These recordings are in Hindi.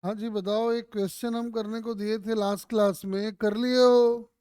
हाँ जी बताओ। एक क्वेश्चन हम करने को दिए थे लास्ट क्लास में, कर लिए हो?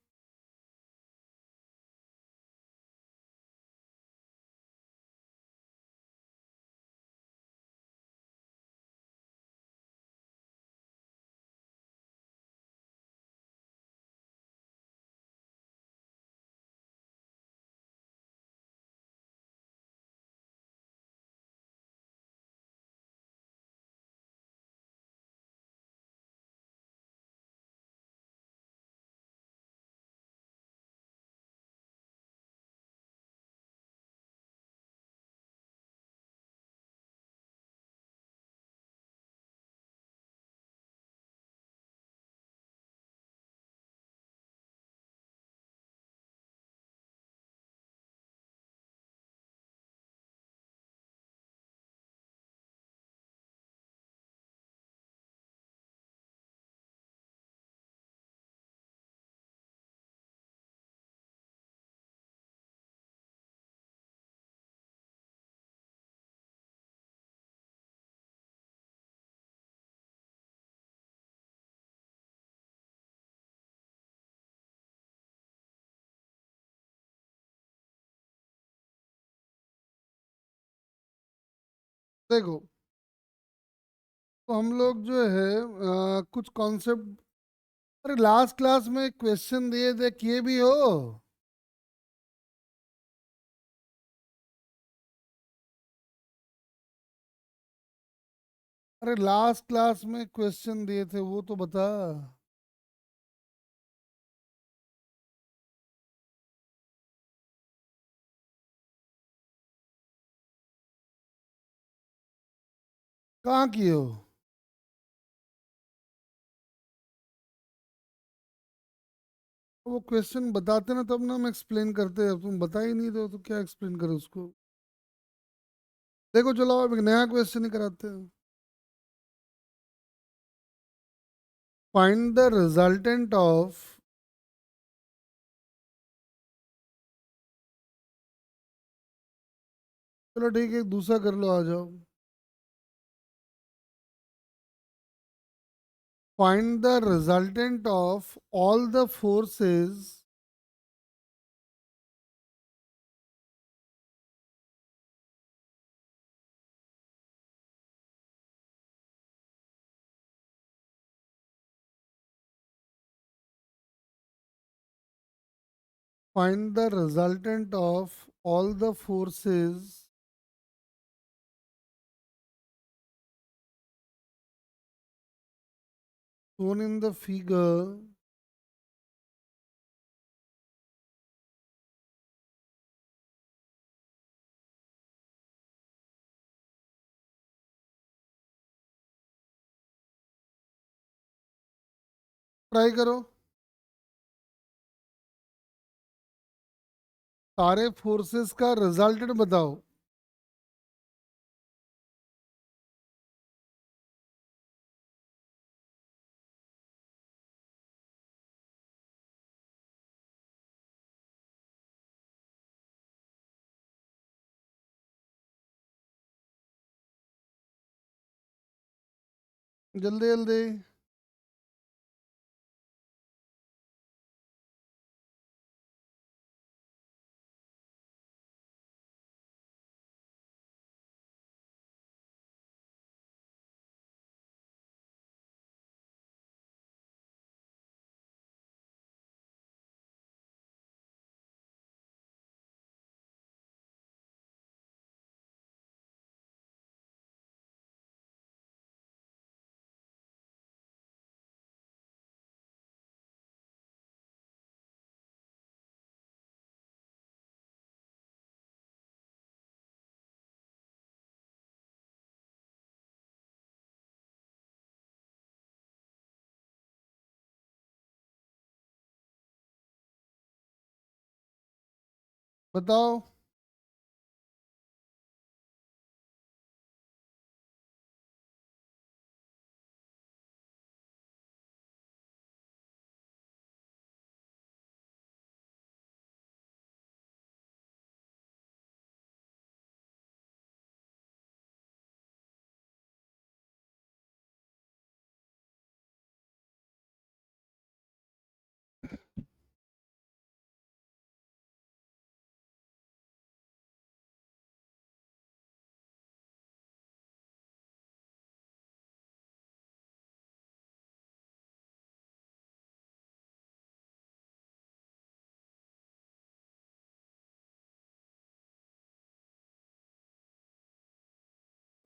देखो, तो हम लोग जो है कुछ कॉन्सेप्ट, अरे लास्ट क्लास में क्वेश्चन दिए थे, किए भी हो? अरे लास्ट क्लास में क्वेश्चन दिए थे वो तो बता। कहाँ किए हो? वो क्वेश्चन बताते ना तब ना हम एक्सप्लेन करते। अब तुम बता ही नहीं रहे हो तो क्या एक्सप्लेन करो उसको। देखो चलो अब एक नया क्वेश्चन ही कराते हैं। फाइंड द रिजल्टेंट ऑफ, चलो ठीक है, एक दूसरा कर लो, आ जाओ। Find the resultant of all the forces. Find the resultant of all the forces shown in the figure. Try करो। सारे फोर्सेस का रिजल्टेंट बताओ। जल्दी जल्दी। बताओ।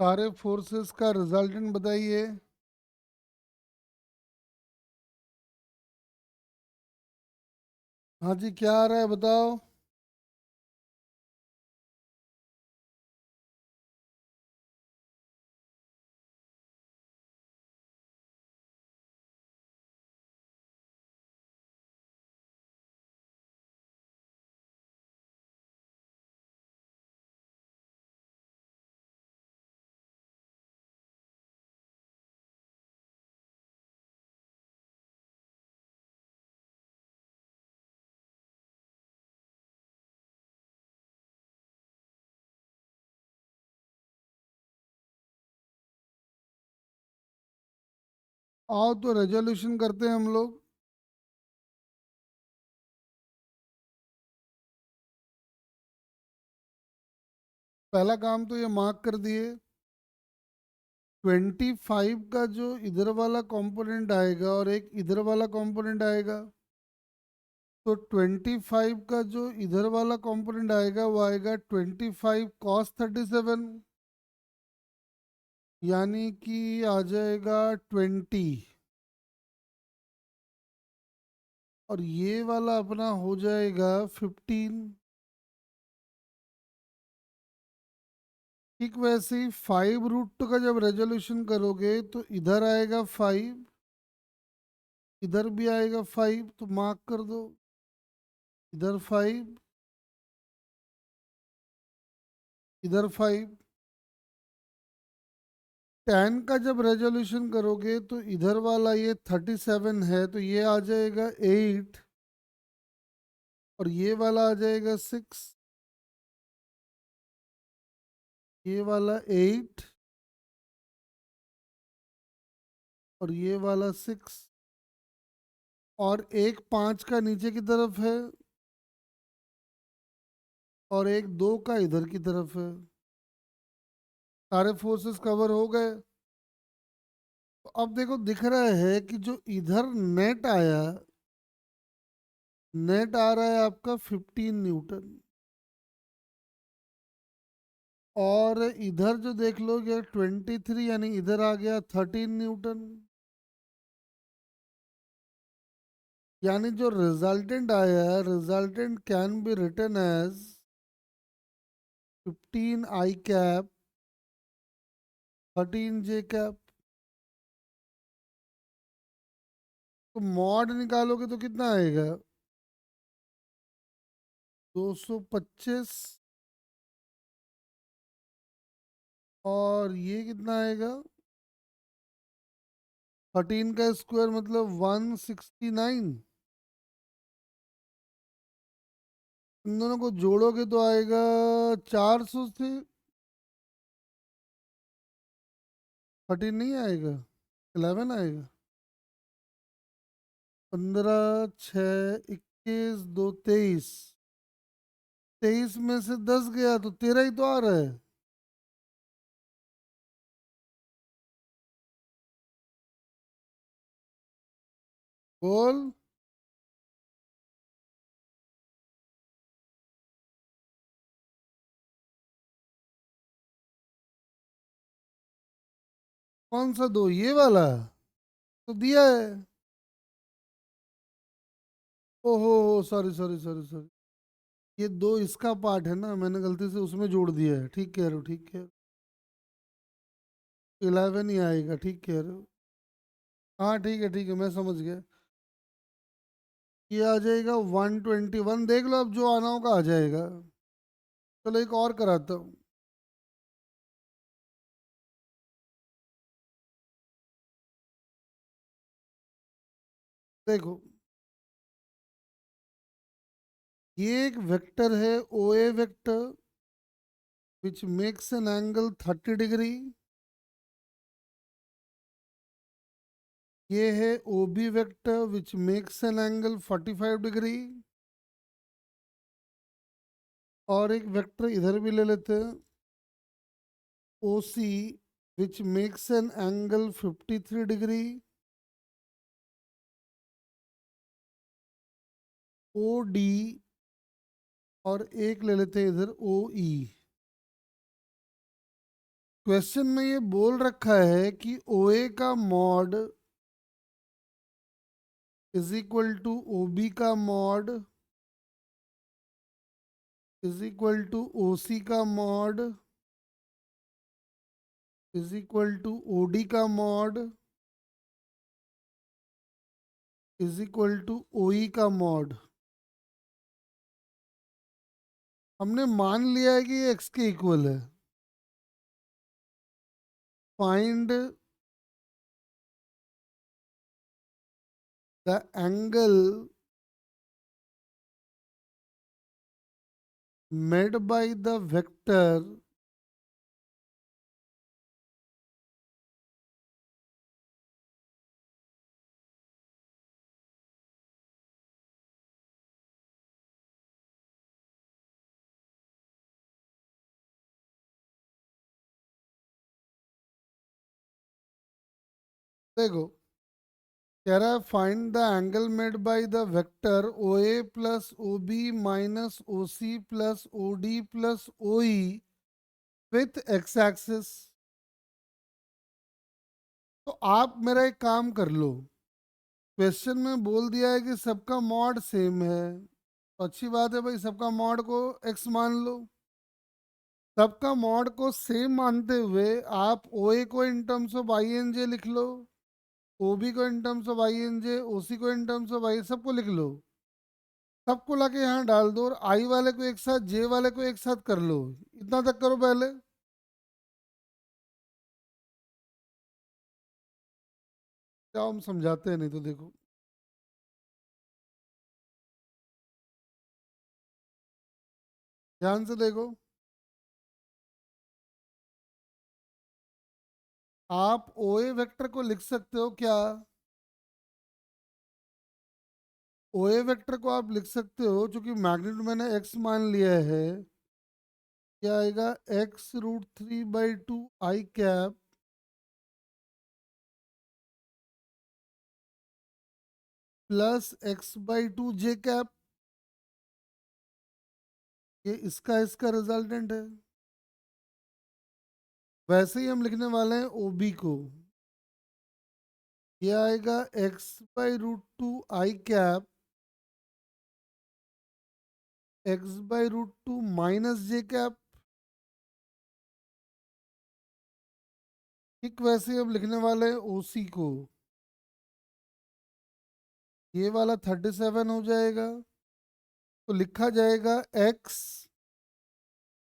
सारे फोर्सेस का रिजल्टेंट बताइए। हाँ जी, क्या आ रहा है बताओ। आओ तो रेजोल्यूशन करते हैं हम लोग। पहला काम तो ये मार्क कर दिए, 25 का जो इधर वाला कंपोनेंट आएगा और एक इधर वाला कंपोनेंट आएगा, तो 25 का जो इधर वाला कंपोनेंट आएगा वो आएगा 25 cos 37, यानी कि आ जाएगा 20। और ये वाला अपना हो जाएगा 15। ठीक वैसे ही 5√2 का जब रेजोल्यूशन करोगे तो इधर आएगा 5, इधर भी आएगा 5, तो मार्क कर दो। इधर 5, इधर 5। 10 का जब रेजोल्यूशन करोगे तो इधर वाला ये 37 है, तो ये आ जाएगा 8, और ये वाला आ जाएगा 6, ये वाला 8, और ये वाला 6, और एक 5 का नीचे की तरफ है, और एक 2 का इधर की तरफ है। सारे फोर्सेस कवर हो गए। तो अब देखो दिख रहा है कि जो इधर नेट आया, नेट आ रहा है आपका 15 न्यूटन, और इधर जो देख लोगे 23, यानी इधर आ गया 13 न्यूटन। यानी जो रिजल्टेंट आया है, resultant can be written as 15 I cap 13 J cap. तो मॉड निकालोगे तो कितना आएगा, 225, और ये कितना आएगा, 13 का स्क्वायर मतलब 169। इन दोनों को जोड़ोगे तो आएगा 400 से। 13 नहीं आएगा, 11 आएगा। 15 6 21 2 23, 23 में से 10 गया तो 13 ही तो आ रहा है। बोल। कौन सा दो, ये वाला तो दिया है। ओहो, सॉरी सॉरी सॉरी सॉरी, ये दो इसका पार्ट है ना, मैंने गलती से उसमें जोड़ दिया है। ठीक कह रहे हो, ठीक कह रहे हो। 11 ही आएगा, ठीक कह रहे हो। हाँ ठीक है, ठीक है, मैं समझ गया। ये आ जाएगा 121। देख लो, अब जो आना होगा आ जाएगा। चलो एक और कराता हूँ। देखो, ये एक वेक्टर है, O A vector, which makes an angle 30 degree. ये है O B vector, which makes an angle 45 degree. और एक वेक्टर इधर भी ले लेते हैं, O C, which makes an angle 53 degree. O D, और एक ले लेते हैं इधर ओ ई। क्वेश्चन में ये बोल रखा है कि ओ ए का mod is equal to O B का mod is equal to O C का mod is equal to O D का mod is equal to O E का मॉड। हमने मान लिया है कि ये एक्स के इक्वल है। Find the angle made by the vector देखो कह रहा है find the angle made by the vector O A plus O B minus O C plus O D plus O E with X axis. तो आप मेरा एक काम कर लो, क्वेश्चन में बोल दिया है कि सबका मॉड सेम है, तो अच्छी बात है भाई, सबका मॉड को एक्स मान लो। सबका मॉड को सेम मानते हुए आप ओ ए को in terms of I and J लिख लो, ओ बी को in terms of I and J, O C को इन टर्म्स ऑफ आई, सबको लिख लो। सबको लाके यहाँ डाल दो और आई वाले को एक साथ जे वाले को एक साथ कर लो। इतना तक करो पहले। क्या हम समझाते हैं, नहीं तो देखो ध्यान से देखो। आप ओ ए वेक्टर को लिख सकते हो क्या? ओ ए वेक्टर को आप लिख सकते हो, चूंकि मैग्नीट्यूड मैंने एक्स मान लिया है। क्या आएगा? एक्स रूट 3/2 आई कैप प्लस x/2 जे कैप। ये इसका रिजल्टेंट है। वैसे ही हम लिखने वाले हैं ओ बी को। ये आएगा x/√2 आई कैप x/√2 माइनस जे कैप। ठीक वैसे ही हम लिखने वाले हैं ओ सी को। ये वाला 37 हो जाएगा, तो लिखा जाएगा x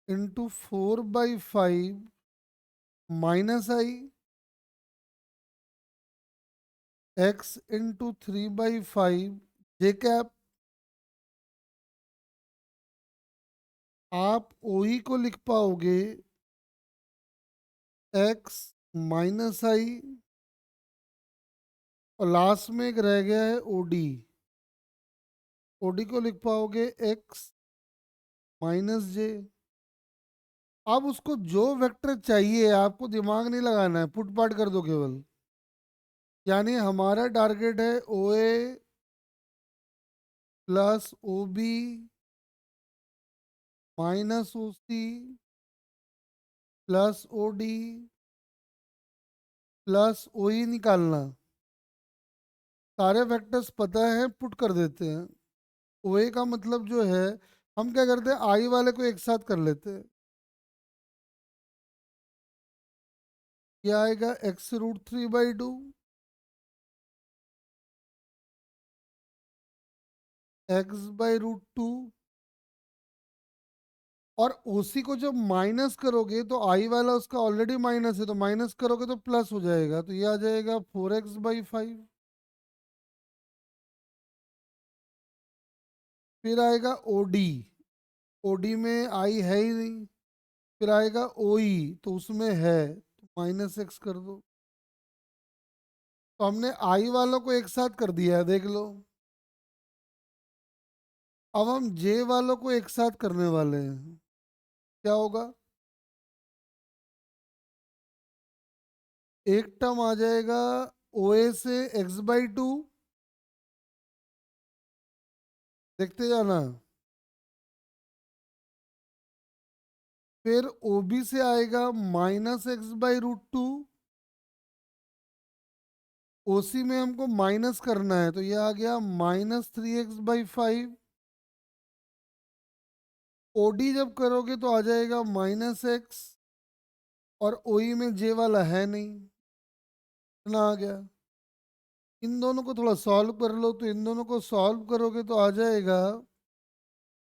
इंटू 4/5 माइनस आई x इंटू 3/5 जे कैप। आप ओ ई को लिख पाओगे x माइनस आई, और लास्ट में एक रह गया है ओ डी। ओ डी को लिख पाओगे x माइनस जे। अब उसको जो वेक्टर चाहिए आपको दिमाग नहीं लगाना है, पुट पाट कर दो केवल। यानी हमारा टारगेट है O A plus O B minus O C plus O D plus O E निकालना। सारे वेक्टर्स पता है, पुट कर देते हैं। ओ ए का मतलब जो है, हम क्या करते हैं, आई वाले को एक साथ कर लेते हैं। ये आएगा x√3/2 x/√2। और उसी को जब माइनस करोगे तो आई वाला उसका ऑलरेडी माइनस है, तो माइनस करोगे तो प्लस हो जाएगा, तो ये आ जाएगा 4x/5। फिर आएगा ओ डी। ओ डी में आई है ही नहीं। फिर आएगा ओ ई, तो उसमें है, तो माइनस एक्स कर दो। तो हमने आई वालों को एक साथ कर दिया है, देख लो। अब हम जे वालों को एक साथ करने वाले हैं। क्या होगा? एक टर्म आ जाएगा ओ ए से x/2। देखते जाना। फिर ओबी से आएगा -x/√2। ओसी में हमको माइनस करना है तो ये आ गया -3x/5। ओडी जब करोगे तो आ जाएगा -x। और ओई में जे वाला है नहीं, इतना आ गया। इन दोनों को थोड़ा सॉल्व कर लो, तो इन दोनों को सॉल्व करोगे तो आ जाएगा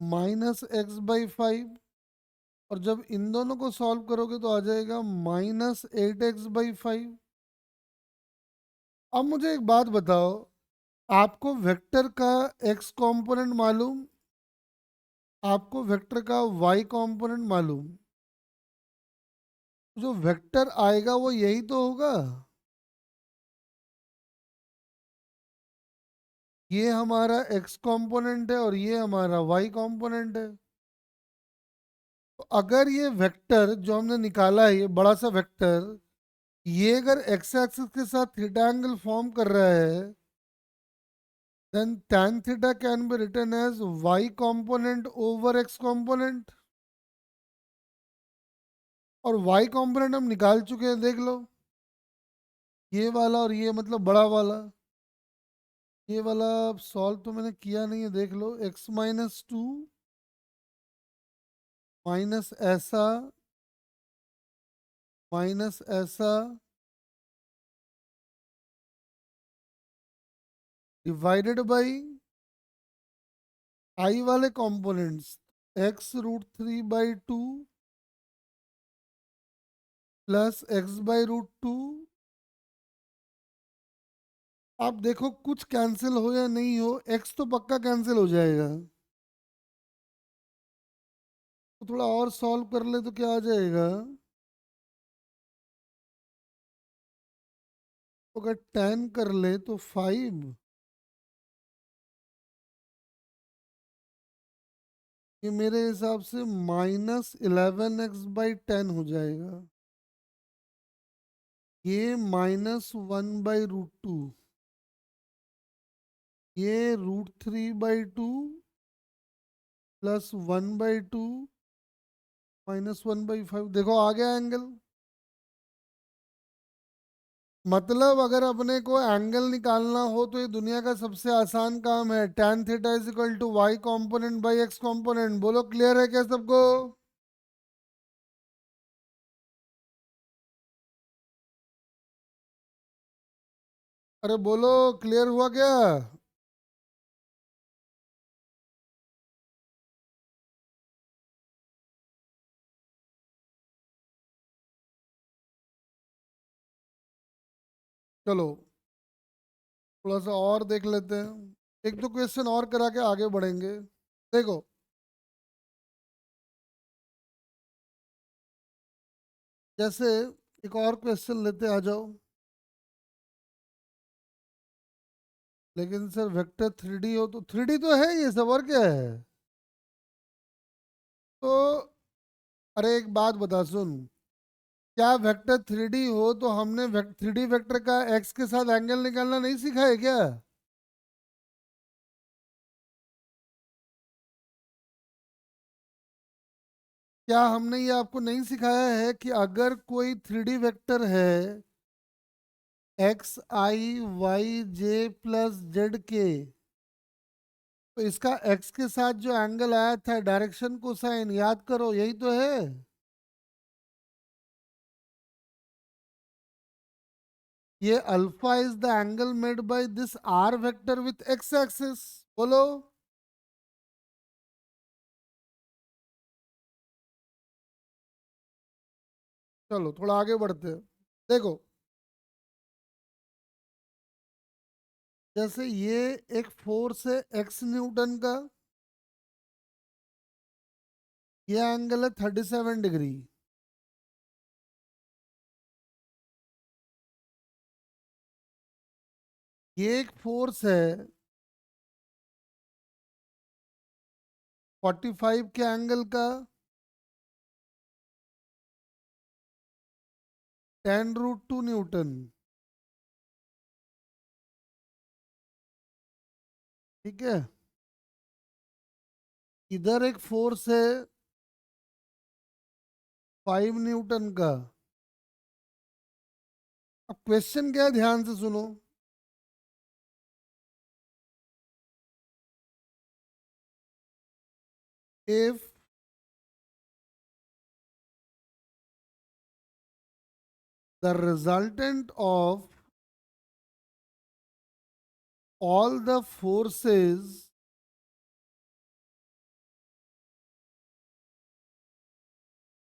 -x/5। और जब इन दोनों को सॉल्व करोगे तो आ जाएगा -8x/5। अब मुझे एक बात बताओ, आपको वेक्टर का x कंपोनेंट मालूम, आपको वेक्टर का y कंपोनेंट मालूम, जो वेक्टर आएगा वो यही तो होगा। ये हमारा x कंपोनेंट है और ये हमारा y कंपोनेंट है। तो अगर ये वेक्टर जो हमने निकाला है, ये बड़ा सा वेक्टर, ये अगर x एक्सिस के साथ थीटा एंगल फॉर्म कर रहा है, then tan theta can be written as y component over x component. और y कंपोनेंट हम निकाल चुके हैं, देख लो, ये वाला और ये मतलब बड़ा वाला। ये वाला सॉल्व तो मैंने किया नहीं है, देख लो, x-2 माइनस ऐसा माइनस ऐसा डिवाइडेड बाई आई वाले कंपोनेंट्स x√3/2 प्लस x/√2। आप देखो कुछ कैंसिल हो या नहीं हो, x तो पक्का कैंसिल हो जाएगा। तो थोड़ा और सॉल्व कर ले तो क्या आ जाएगा, तो अगर 10 कर ले तो 5, ये मेरे हिसाब से -11x/10 हो जाएगा। ये -1/√2, ये √3/2 +1/2 -1/5। देखो आ गया एंगल। मतलब अगर अपने को एंगल निकालना हो तो ये दुनिया का सबसे आसान काम है। tan theta is equal to Y component by X component. बोलो क्लियर है क्या सबको? अरे बोलो, क्लियर हुआ क्या? चलो थोड़ा सा और देख लेते हैं, एक दो क्वेश्चन और करा के आगे बढ़ेंगे। देखो, जैसे एक और क्वेश्चन लेते, आ जाओ। लेकिन सर वेक्टर 3D हो तो 3D तो है ये सब, और क्या है? तो अरे एक बात बता सुन, क्या वेक्टर 3D हो तो हमने 3D वेक्टर का एक्स के साथ एंगल निकालना नहीं सीखा है क्या? क्या हमने ये आपको नहीं सिखाया है कि अगर कोई 3D वेक्टर है XI YJ+Z तो इसका एक्स के साथ जो एंगल आया था डायरेक्शन कोसाइन, याद करो, यही तो है। ये alpha is the angle made by this R vector with X axis. बोलो। चलो थोड़ा आगे बढ़ते हैं। देखो, जैसे ये एक फोर्स है x न्यूटन का, ये एंगल है 37 डिग्री। ये एक फोर्स है 45 के एंगल का, 10√2 न्यूटन। ठीक है, इधर एक फोर्स है 5 न्यूटन का। अब क्वेश्चन क्या है, ध्यान से सुनो। If the resultant of all the forces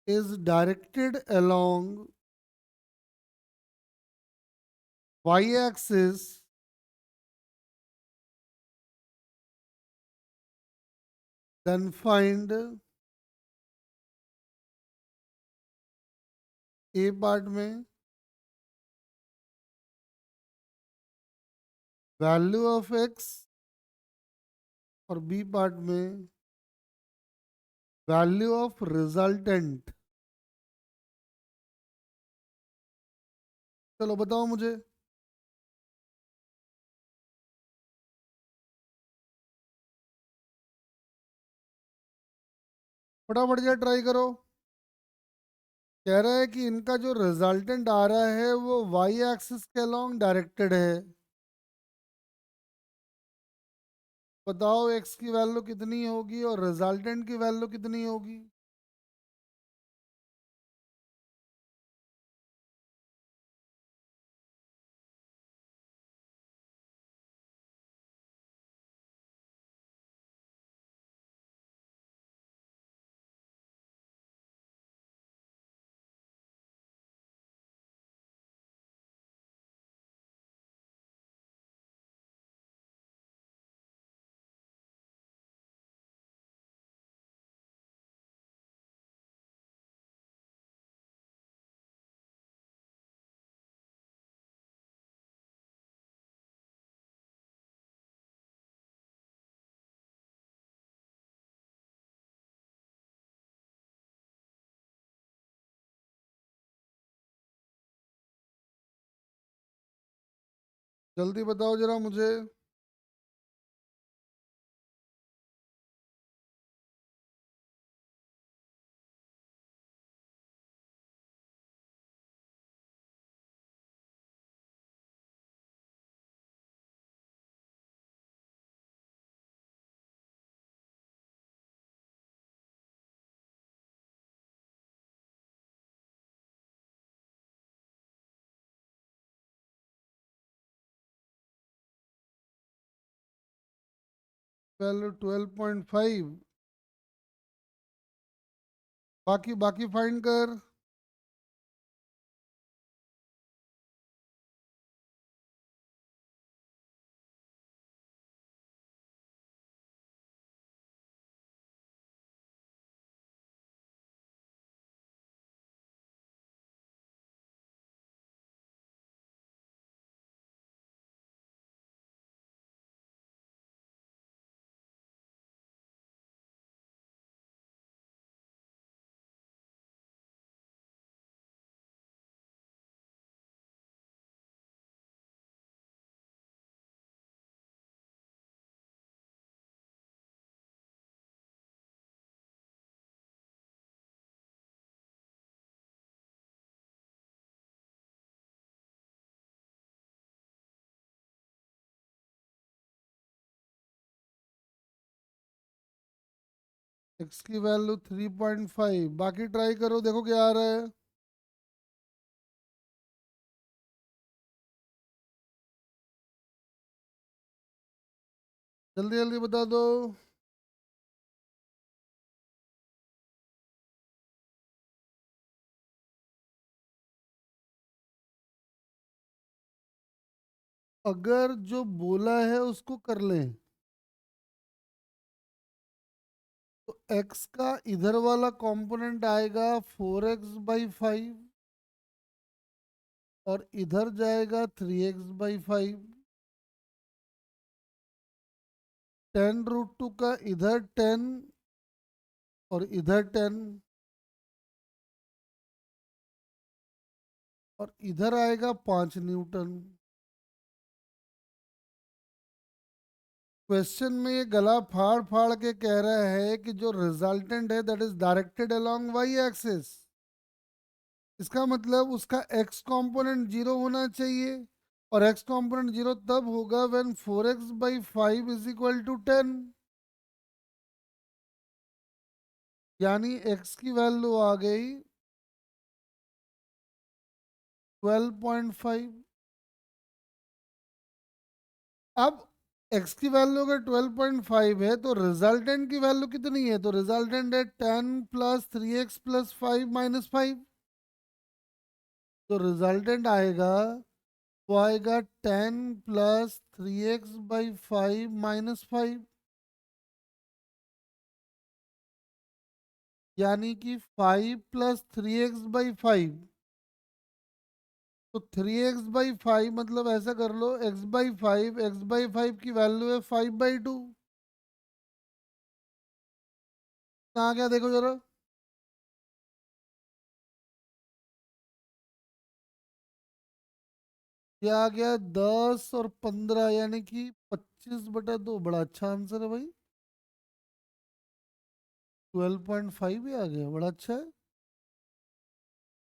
is directed along y-axis, then find A part में वैल्यू ऑफ x और B पार्ट में वैल्यू ऑफ रिजल्टेंट। चलो बताओ मुझे। फटाफट जा ट्राई करो। कह रहा है कि इनका जो रिजल्टेंट आ रहा है वो वाई एक्सिस के अलोंग डायरेक्टेड है। बताओ x की वैल्यू कितनी होगी और रिजल्टेंट की वैल्यू कितनी होगी। जल्दी बताओ जरा मुझे। वैल्यू 12.5। बाकी बाकी फाइंड कर। x की वैल्यू 3.5। बाकी ट्राई करो, देखो क्या आ रहा है। जल्दी जल्दी बता दो। अगर जो बोला है उसको कर लें तो x का इधर वाला कंपोनेंट आएगा 4x/5 और इधर जाएगा 3x/5। 10√2 का इधर 10 और इधर 10 और इधर आएगा 5 न्यूटन। क्वेश्चन में ये गला फाड़ फाड़ के कह रहा है कि जो रिजल्टेंट है that is directed along Y axis. इसका मतलब उसका x कंपोनेंट 0 होना चाहिए, और x कंपोनेंट 0 तब होगा when 4x/5 is equal to 10। यानी x की वैल्यू आ गई 12.5। अब x की वैल्यू अगर 12.5 है तो रिजल्टेंट की वैल्यू कितनी है? तो रिजल्टेंट है 10 प्लस 3x+5 -5। तो रिजल्टेंट आएगा, वो आएगा 10 + 3x/5 -5, यानी कि 5 + 3x/5। तो 3x/5 मतलब ऐसा कर लो, x/5 की वैल्यू है 5/2। कहाँ क्या देखो जरा, ये आ गया 10 और 15, यानी कि 25/2। बड़ा अच्छा आंसर है भाई, 12.5 ही आ गया, बड़ा अच्छा है।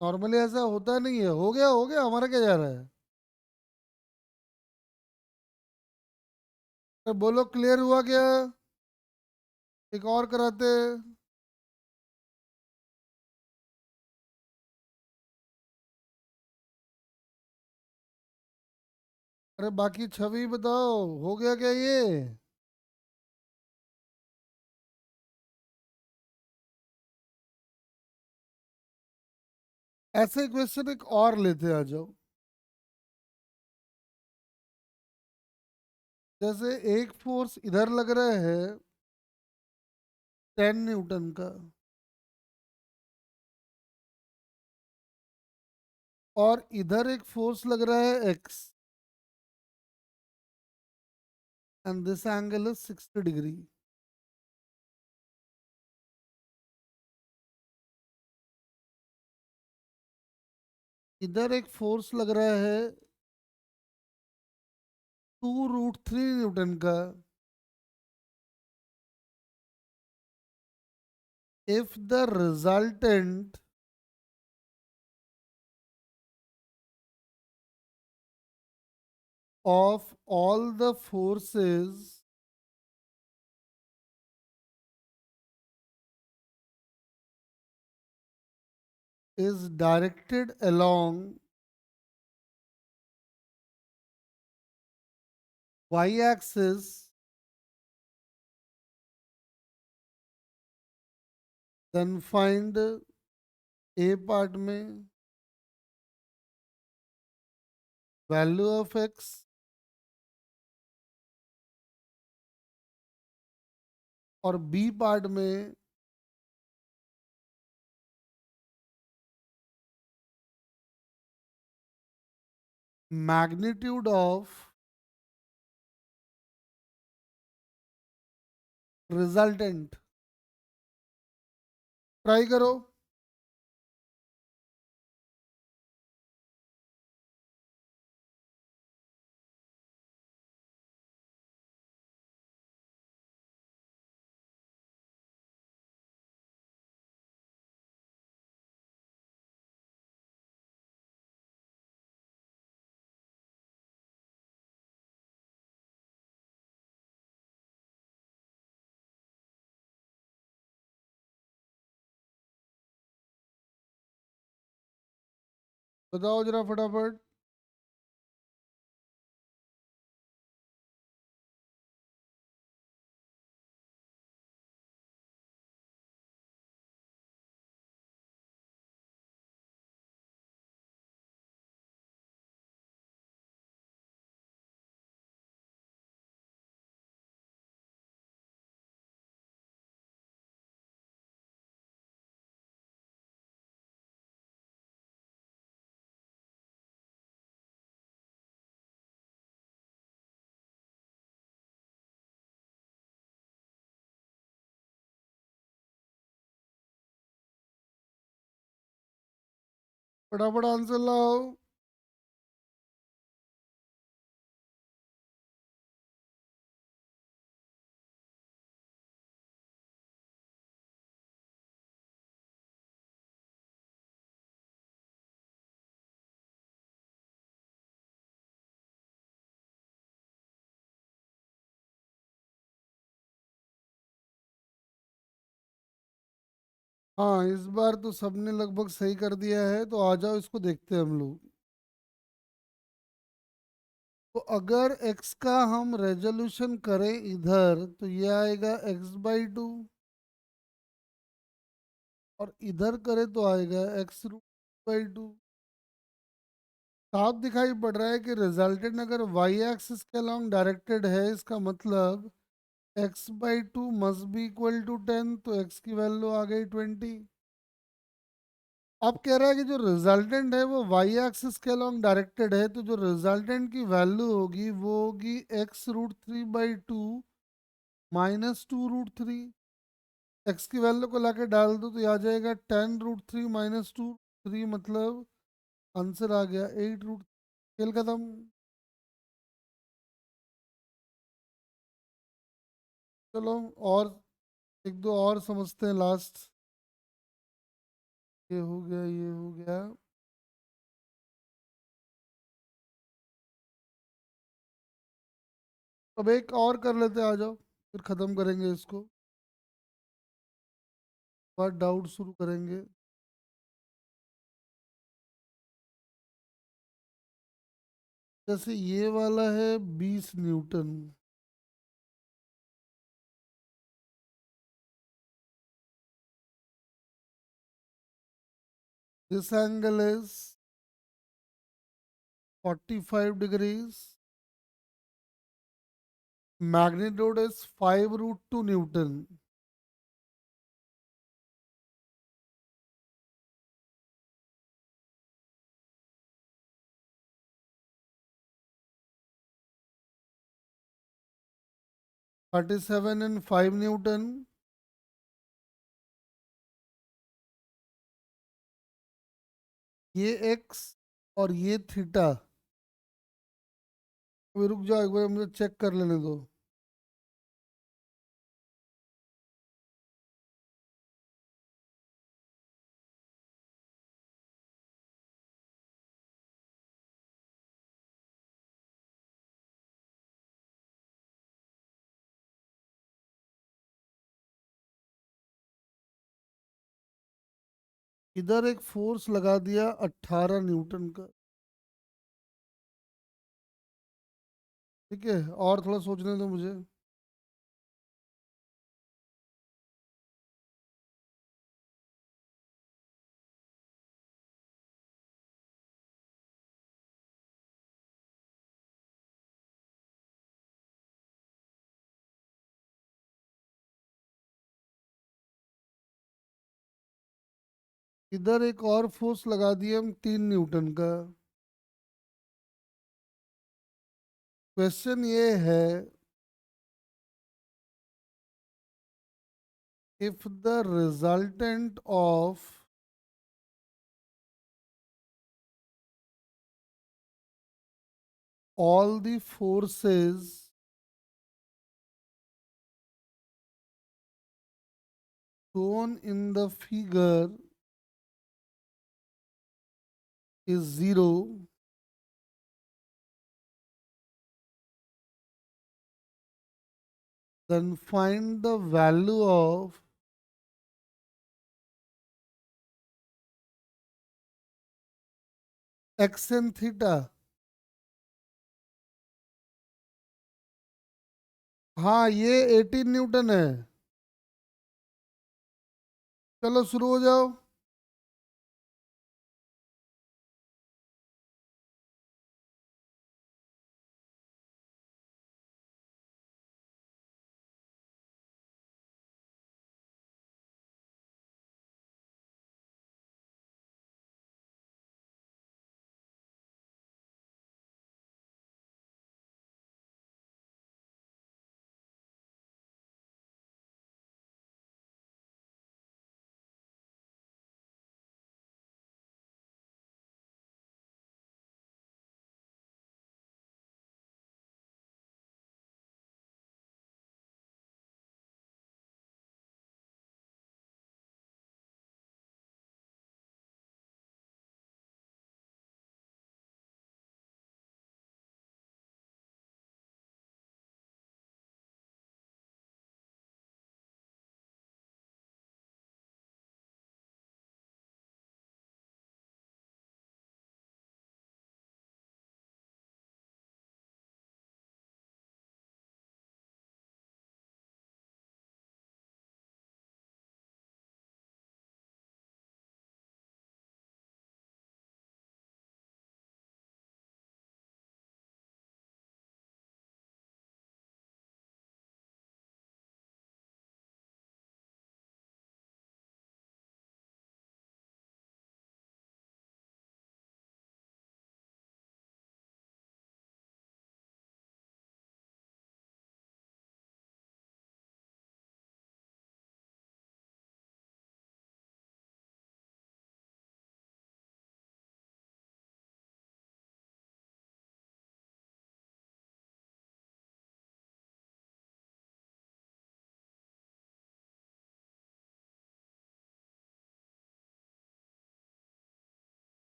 नॉर्मली ऐसा होता नहीं है। हो गया, हमारा क्या जा रहा है? तो बोलो क्लियर हुआ क्या? एक और कराते हैं। अरे बाकी छवि बताओ, हो गया क्या ये? ऐसे क्वेश्चन एक और लेते आ जाओ। जैसे एक फोर्स इधर लग रहा है 10 न्यूटन का, और इधर एक फोर्स लग रहा है x, and this angle is 60 degree. इधर एक फोर्स लग रहा है 2√3 न्यूटन का। If the resultant of all the forces is directed along y-axis, then find a part में value of x, और b पार्ट में magnitude of resultant। ट्राई करो। बताओ जरा फटाफट। फटाफट आंसर लाओ। हाँ, इस बार तो सबने लगभग सही कर दिया है, तो आ जाओ इसको देखते हैं हम लोग। तो अगर x का हम रेजोल्यूशन करें इधर, तो ये आएगा x/2, और इधर करें तो आएगा x√2। साफ दिखाई पड़ रहा है कि रिजल्टेंट अगर वाई एक्सिस के अलॉन्ग डायरेक्टेड है, इसका मतलब x/2 must be equal to 10, तो x की वैल्यू आ गई 20। अब कह रहा है कि जो रिजल्टेंट है वो वाई एक्सिस के अलॉन्ग डायरेक्टेड है, तो जो रिजल्टेंट की वैल्यू होगी वो होगी x√3/2 -2√3। x की वैल्यू को लाके डाल दो तो ये आ जाएगा 10√3 -2√3, मतलब आंसर आ गया 8√। खेल खत्म। चलो और एक दो और समझते हैं लास्ट। ये हो गया, ये हो गया। अब एक और कर लेते हैं, आ जाओ फिर खत्म करेंगे इसको, बाद डाउट शुरू करेंगे। जैसे ये वाला है 20 Newton. This angle is 45 degrees. Magnitude is 5√2 Newton. 37 and 5 Newton. ये एक्स और ये थीटा। अभी रुक जाओ, एक बार मुझे चेक कर लेने दो। इधर एक फोर्स लगा दिया 18 न्यूटन का। ठीक है, और थोड़ा सोचने दो मुझे। इधर एक और फोर्स लगा दिया हम 3 न्यूटन का। क्वेश्चन ये है, if the resultant of all the forces shown in the figure is 0, then find the value of x and theta। हाँ, ये 18 न्यूटन है। चलो शुरू हो जाओ।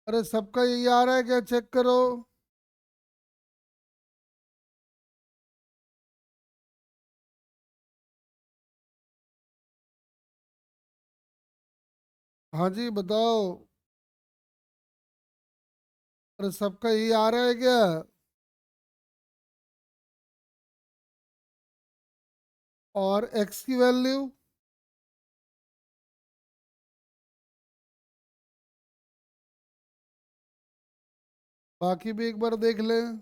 अरे सबका यही आ रहा है क्या, चेक करो। हाँ जी बताओ। अरे सबका यही आ रहा है क्या? और एक्स की वैल्यू? बाकी भी एक बार देख लें।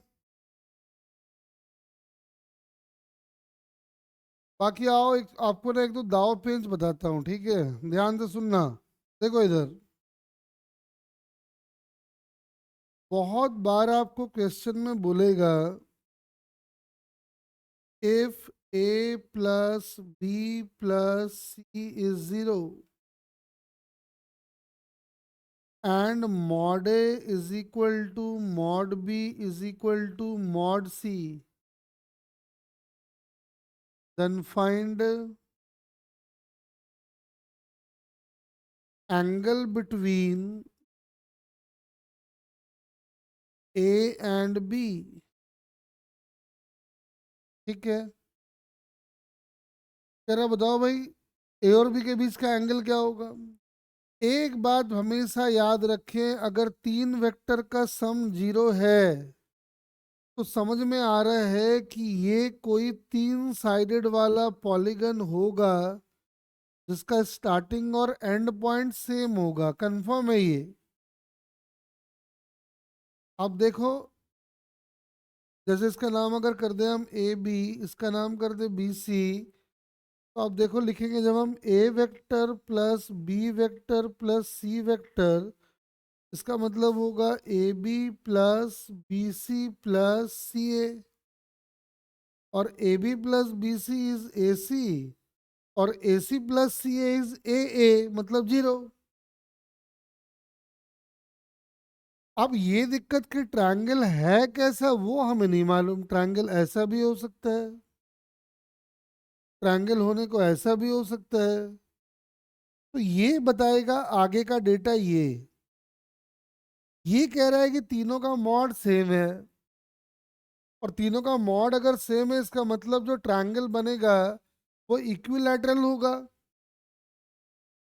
बाकी आओ, एक आपको ना एक दो दाव पेंच बताता हूँ, ठीक है? ध्यान से सुनना। देखो इधर, बहुत बार आपको क्वेश्चन में बोलेगा if A plus B plus C is zero and mod A is equal to mod B is equal to mod C, then find angle between A and B. ठीक है, जरा बताओ भाई, ए और बी के बीच का एंगल क्या होगा? एक बात हमेशा याद रखें, अगर तीन वेक्टर का सम जीरो है तो समझ में आ रहा है कि ये कोई तीन साइडेड वाला पॉलीगन होगा जिसका स्टार्टिंग और एंड पॉइंट सेम होगा। कंफर्म है ये? अब देखो, जैसे इसका नाम अगर कर दे हम ए बी, इसका नाम कर दे बी सी, तो आप देखो लिखेंगे जब हम A vector plus B vector plus C vector, इसका मतलब होगा A B plus B C plus C A. और A B plus B C is A C, और A C plus C A is a मतलब जीरो। अब ये दिक्कत कि ट्रायंगल है कैसा वो हमें नहीं मालूम। ट्रायंगल ऐसा भी हो सकता है, ट्रायंगल होने को ऐसा भी हो सकता है। तो ये बताएगा आगे का डेटा। ये कह रहा है कि तीनों का मॉड सेम है, और तीनों का मॉड अगर सेम है इसका मतलब जो ट्रायंगल बनेगा वो इक्विलैटरल होगा।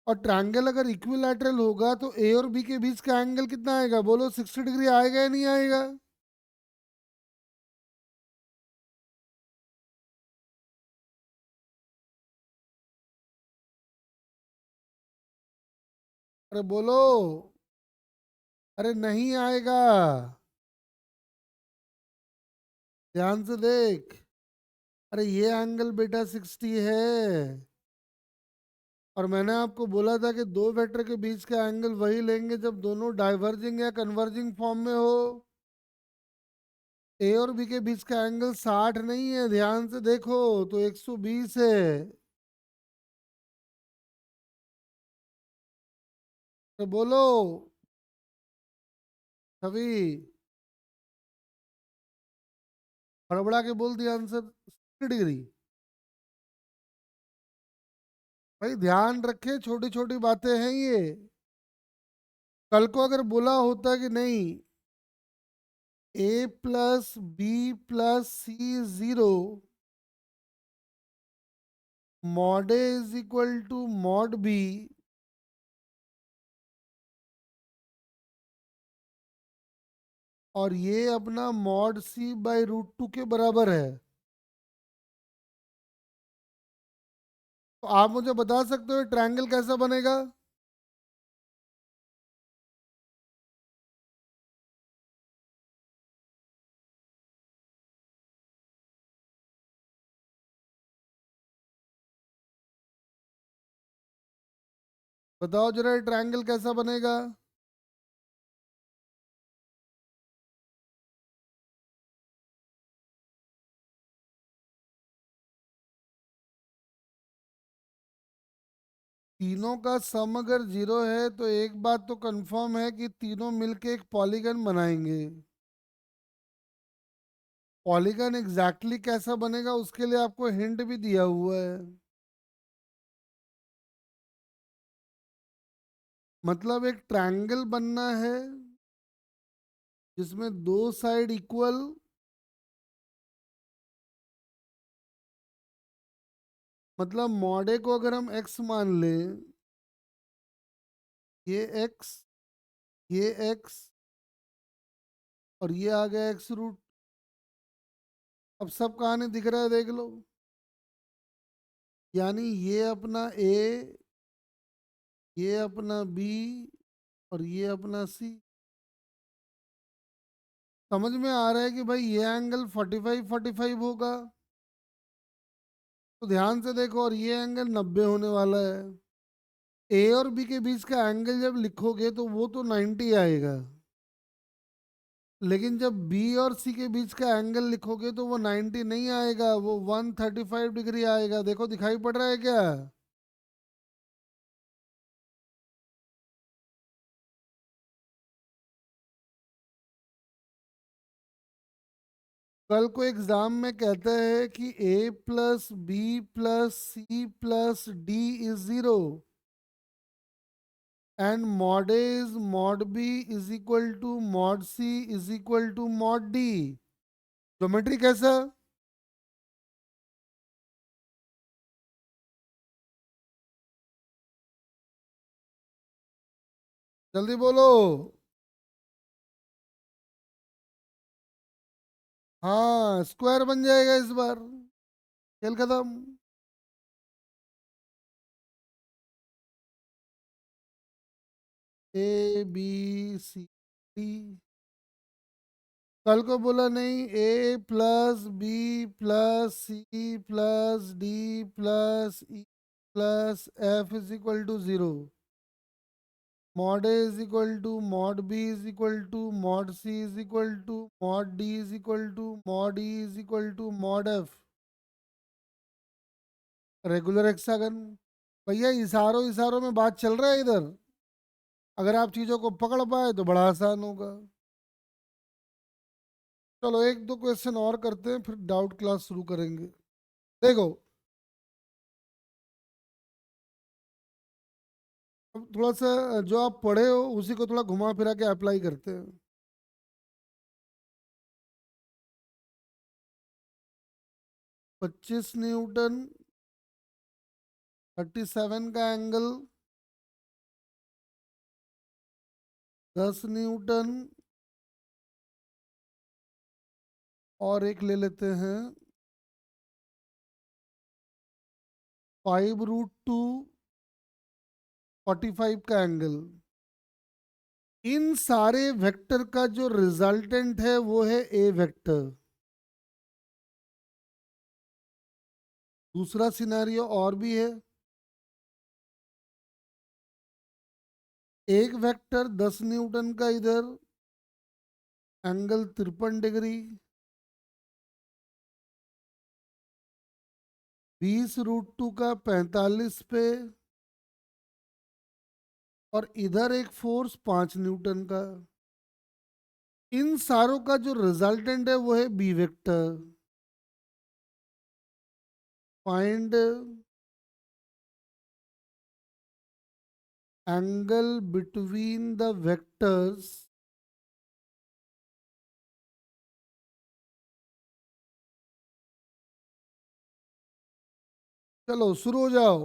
और ट्रायंगल अगर इक्विलैटरल होगा तो ए और बी के बीच का एंगल कितना आएगा? बोलो, 60 डिग्री आएगा या नहीं आएगा? अरे बोलो। अरे नहीं आएगा, ध्यान से देख। अरे ये एंगल बेटा 60 है, और मैंने आपको बोला था कि दो वेक्टर के बीच का एंगल वही लेंगे जब दोनों डाइवर्जिंग या कन्वर्जिंग फॉर्म में हो। ए और बी के बीच का एंगल 60 नहीं है, ध्यान से देखो, तो 120 है। तो बोलो अभी, हड़बड़ा के बोल दिया आंसर 60 डिग्री। भाई ध्यान रखे, छोटी छोटी बातें हैं ये। कल को अगर बोला होता कि नहीं, A plus B plus C zero, mod A is equal to mod B, और ये अपना mod C by root two के बराबर है, तो आप मुझे बता सकते हो ट्रायंगल कैसा बनेगा? बताओ जरा, ये ट्रायंगल कैसा बनेगा? तीनों का सम अगर जीरो है तो एक बात तो कंफर्म है कि तीनों मिलके एक पॉलीगन बनाएंगे। पॉलीगन एग्जैक्टली कैसा बनेगा उसके लिए आपको हिंट भी दिया हुआ है। मतलब एक ट्रायंगल बनना है, जिसमें दो साइड इक्वल, मतलब मॉडे को अगर हम x मान लें, ये x, ये x और ये आ गया x रूट। अब सब कहानी दिख रहा है, देख लो। यानी ये अपना a, ये अपना b और ये अपना c। समझ में आ रहा है कि भाई ये एंगल 45 45 होगा। तो ध्यान से देखो, और ये एंगल 90 होने वाला है। ए और बी के बीच का एंगल जब लिखोगे तो वो तो 90 आएगा, लेकिन जब बी और सी के बीच का एंगल लिखोगे तो वो 90 नहीं आएगा, वो 135 डिग्री आएगा। देखो दिखाई पड़ रहा है क्या? कल को एग्जाम में कहते हैं कि a plus B plus C plus D is 0 and mod A is mod B is equal to mod C is equal to mod D. Geometry कैसा? जल्दी बोलो। हाँ, स्क्वायर बन जाएगा इस बार। खेल खत्म। A B C D. कल को बोला नहीं, A plus B plus C plus D plus E plus F is equal to 0। Mod A is equal to mod B is equal to mod C is equal to mod D is equal to mod E is equal to mod F. Regular hexagon. भैया इशारों इशारों में बात चल रहा है इधर। अगर आप चीजों को पकड़ पाए तो बड़ा आसान होगा। चलो एक दो क्वेश्चन और करते हैं, फिर डाउट क्लास शुरू करेंगे। देखो, अब थोड़ा सा जो आप पढ़े हो उसी को थोड़ा घुमा फिरा के अप्लाई करते हैं। 25 न्यूटन, 37 का एंगल, 10 न्यूटन, और एक ले लेते हैं 5√2, 45 का एंगल। इन सारे वेक्टर का जो रिजल्टेंट है वो है ए वेक्टर। दूसरा सिनेरियो और भी है। एक वेक्टर 10 न्यूटन का इधर, एंगल 53 डिग्री, 20√2 का 45 पे, और इधर एक फोर्स 5 न्यूटन का। इन सारों का जो रिजल्टेंट है वो है B vector. Find angle between the vectors. चलो शुरू हो जाओ।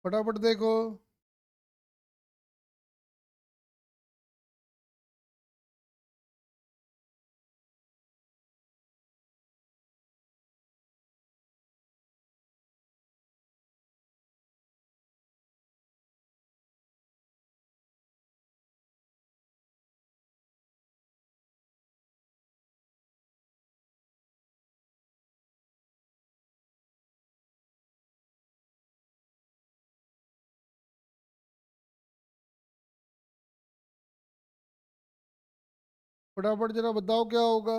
फटाफट देखो। फटाफट जरा बताओ क्या होगा।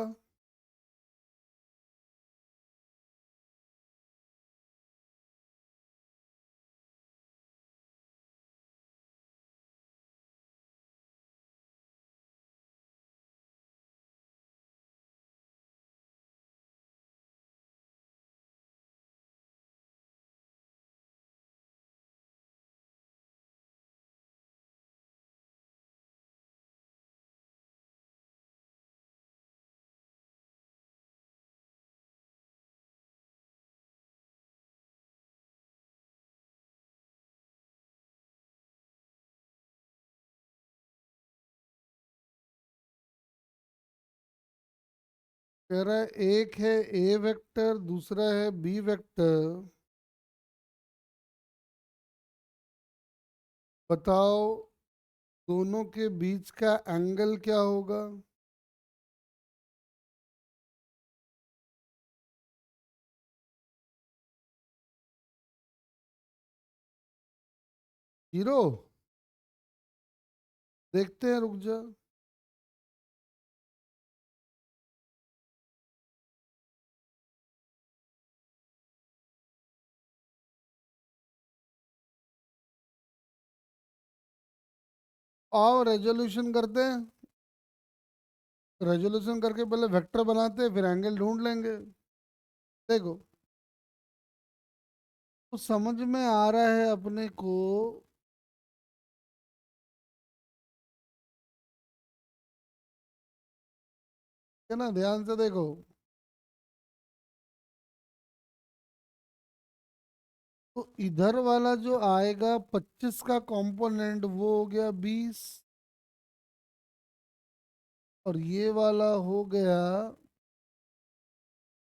कह रहा है एक है ए वेक्टर, दूसरा है बी वेक्टर, बताओ दोनों के बीच का एंगल क्या होगा। जीरो। देखते हैं, रुक जा। आओ रेजोल्यूशन करते हैं। रेजोल्यूशन करके पहले वेक्टर बनाते हैं, फिर एंगल ढूंढ लेंगे। देखो, तो समझ में आ रहा है अपने को। है ना, ध्यान से देखो। तो इधर वाला जो आएगा 25 का कंपोनेंट वो हो गया 20, और ये वाला हो गया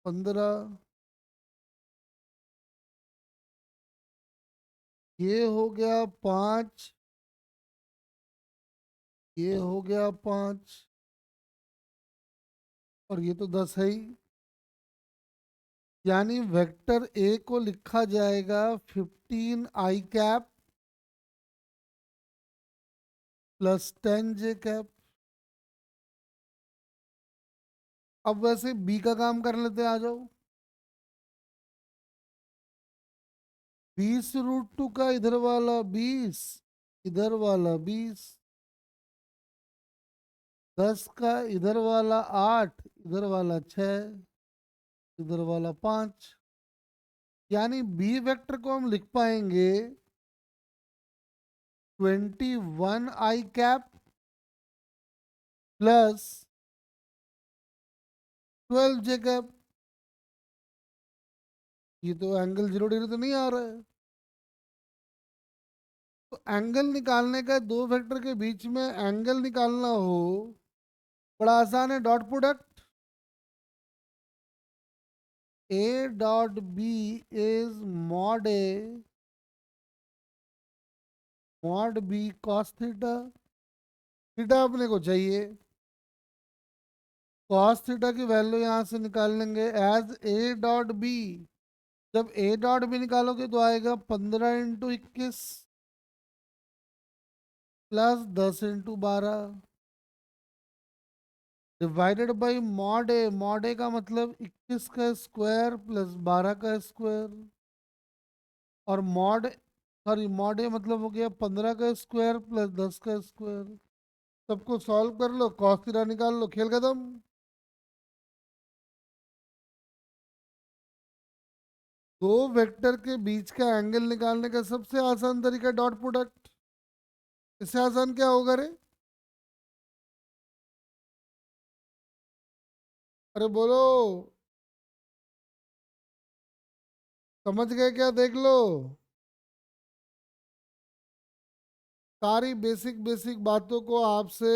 15, ये हो गया 5, ये हो गया 5, और ये तो 10 है ही। यानी वेक्टर ए को लिखा जाएगा 15 i cap plus 10 j cap. अब वैसे बी का काम कर लेते हैं, आ जाओ। 20√2 का इधर वाला 20, इधर वाला 20, 10 का इधर वाला 8, इधर वाला 6, इधर वाला 5। यानी बी वेक्टर को हम लिख पाएंगे 21 i cap plus 12 j cap. ये तो एंगल 0 डिग्री तो नहीं आ रहा है। तो एंगल निकालने का, दो वेक्टर के बीच में एंगल निकालना हो, बड़ा आसान है, dot product. A dot B is mod B cos theta. Theta अपने को चाहिए, कॉस थीटा की वैल्यू यहां से निकाल लेंगे एज ए डॉट बी। जब ए डॉट बी निकालोगे तो आएगा 15 × 21 प्लस 10 × 12 डिवाइडेड बाई मॉड ए का मतलब 21 का स्क्वायर प्लस 12 का स्क्वायर, और मॉड ए मतलब हो गया 15 का स्क्वायर प्लस 10 का स्क्वायर। सबको सॉल्व कर लो, कॉस थीटा निकाल लो, खेल खत्म। दो वेक्टर के बीच का एंगल निकालने का सबसे आसान तरीका डॉट प्रोडक्ट। इससे आसान क्या होगा रे? अरे बोलो, समझ गए क्या? देख लो, सारी बेसिक बेसिक बातों को आपसे।